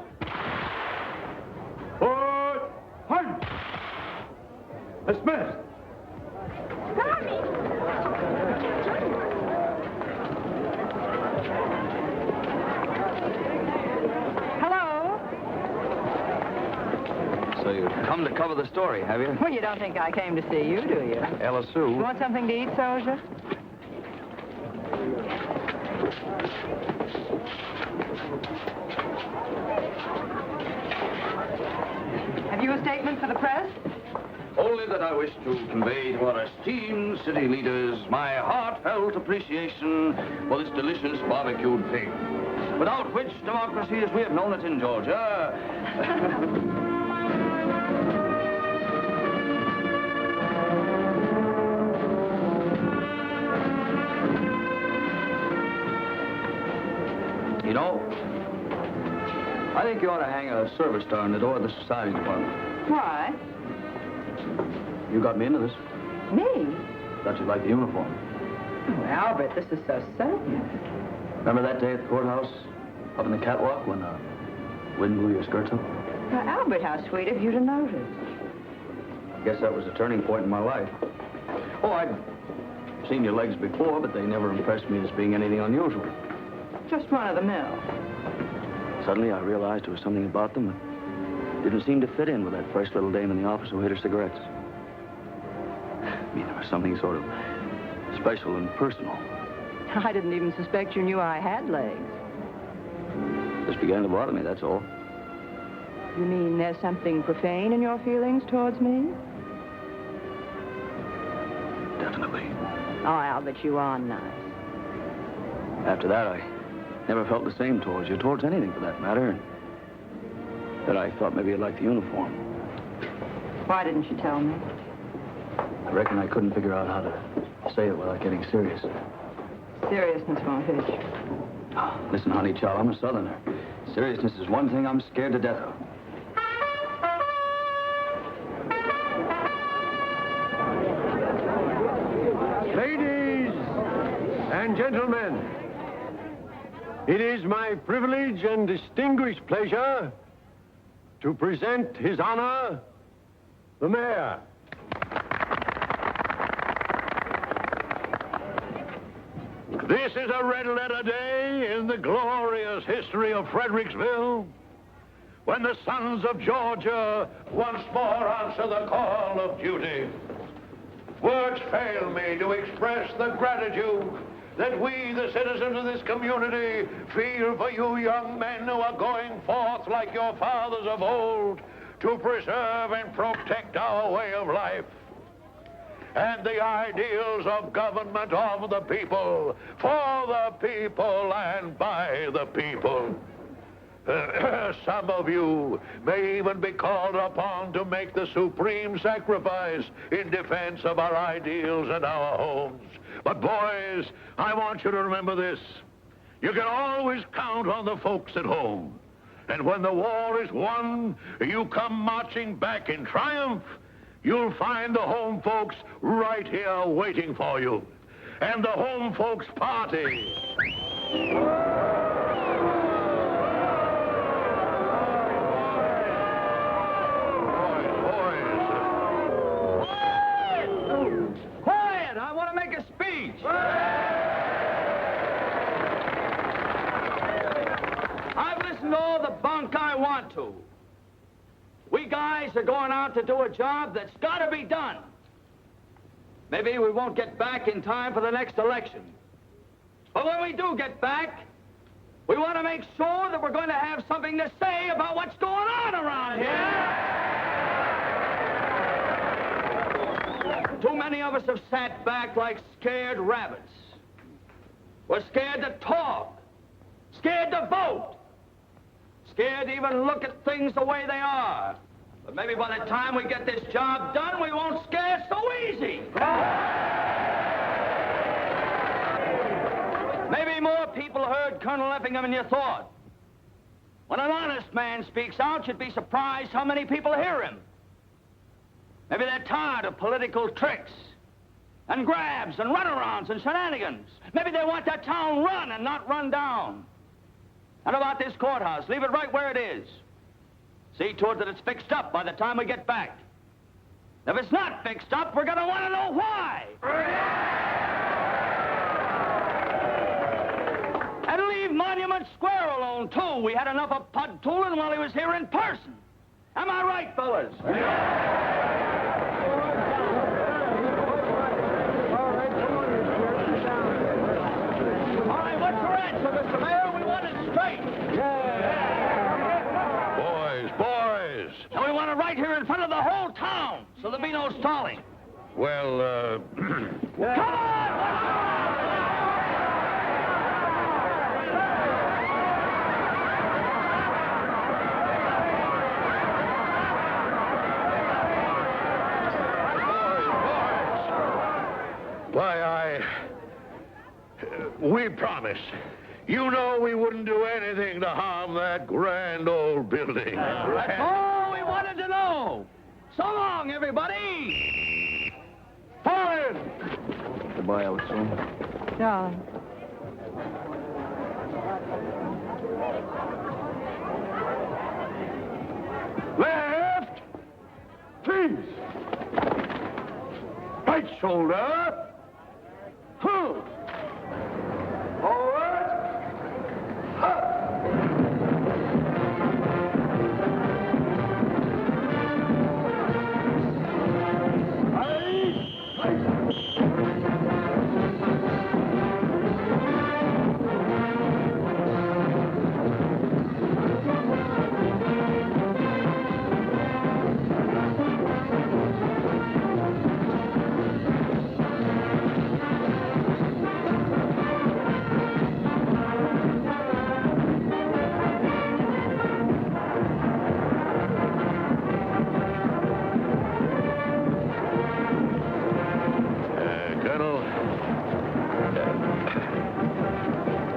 Put, hunt! Dismissed. Hello? So you've come to cover the story, have you? Well, you don't think I came to see you, do you? Ella Sue. You want something to eat, soldier? Have you a statement for the press? Only that I wish to convey to our esteemed city leaders my heartfelt appreciation for this delicious barbecued pig, without which democracy as we have known it in Georgia. You know, I think you ought to hang a service star on the door of the society department. Why? You got me into this. Me? Thought you'd like the uniform. Oh, Albert, this is so sudden. Remember that day at the courthouse, up in the catwalk, when wind blew your skirts up? Now, Albert, how sweet of you to notice. I guess that was a turning point in my life. Oh, I'd seen your legs before, but they never impressed me as being anything unusual. Just run of the mill. Suddenly, I realized there was something about them that didn't seem to fit in with that fresh little dame in the office who hid her cigarettes. I mean, there was something sort of special and personal. I didn't even suspect you knew I had legs. Just began to bother me, that's all. You mean there's something profane in your feelings towards me? Definitely. Oh, Albert, you are nice. After that, I never felt the same towards you, towards anything for that matter. That I thought maybe you'd like the uniform. Why didn't you tell me? I reckon I couldn't figure out how to say it without getting serious. Seriousness won't hurt you. Listen, honey child, I'm a Southerner. Seriousness is one thing I'm scared to death of. Ladies and gentlemen, it is my privilege and distinguished pleasure to present His Honor, the Mayor. This is a red-letter day in the glorious history of Fredericksville, when the sons of Georgia once more answer the call of duty. Words fail me to express the gratitude that we, the citizens of this community, feel for you young men who are going forth like your fathers of old to preserve and protect our way of life and the ideals of government of the people, for the people and by the people. Some of you may even be called upon to make the supreme sacrifice in defense of our ideals and our homes. But boys, I want you to remember this. You can always count on the folks at home. And when the war is won, you come marching back in triumph, you'll find the home folks right here waiting for you. And the home folks party. Quiet! I want to make a speech. I've listened to all the bunk I want to. We guys are going out to do a job that's got to be done. Maybe we won't get back in time for the next election. But when we do get back, we want to make sure that we're going to have something to say about what's going on around here. Too many of us have sat back like scared rabbits. We're scared to talk, scared to vote, scared to even look at things the way they are. But maybe by the time we get this job done, we won't scare so easy. Maybe more people heard Colonel Effingham than you thought. When an honest man speaks out, you'd be surprised how many people hear him. Maybe they're tired of political tricks and grabs and runarounds and shenanigans. Maybe they want that town run and not run down. And about this courthouse, leave it right where it is. See to it that it's fixed up by the time we get back. If it's not fixed up, we're gonna want to know why. And leave Monument Square alone, too. We had enough of Pud tooling while he was here in person. Am I right, fellas? All right, what's your answer, Mr. Mayor? We want it straight. Boys. And we want it right here in front of the whole town, so there'll be no stalling. Well, Come on! Why, we promised. You know we wouldn't do anything to harm that grand old building. That's all we wanted to know. So long, everybody. Forward. Goodbye, Elsie. Darling. Left. Please. Right shoulder. Forward.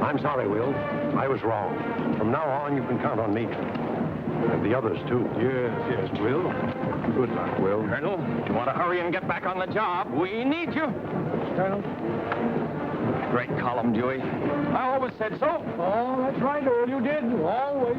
I'm sorry, Will. I was wrong. From now on, you can count on me. And the others, too. Yes, Will. Good luck, Will. Colonel, if you want to hurry and get back on the job, we need you. Colonel? Great column, Dewey. I always said so. Oh, that's right, Earl. You did. Always.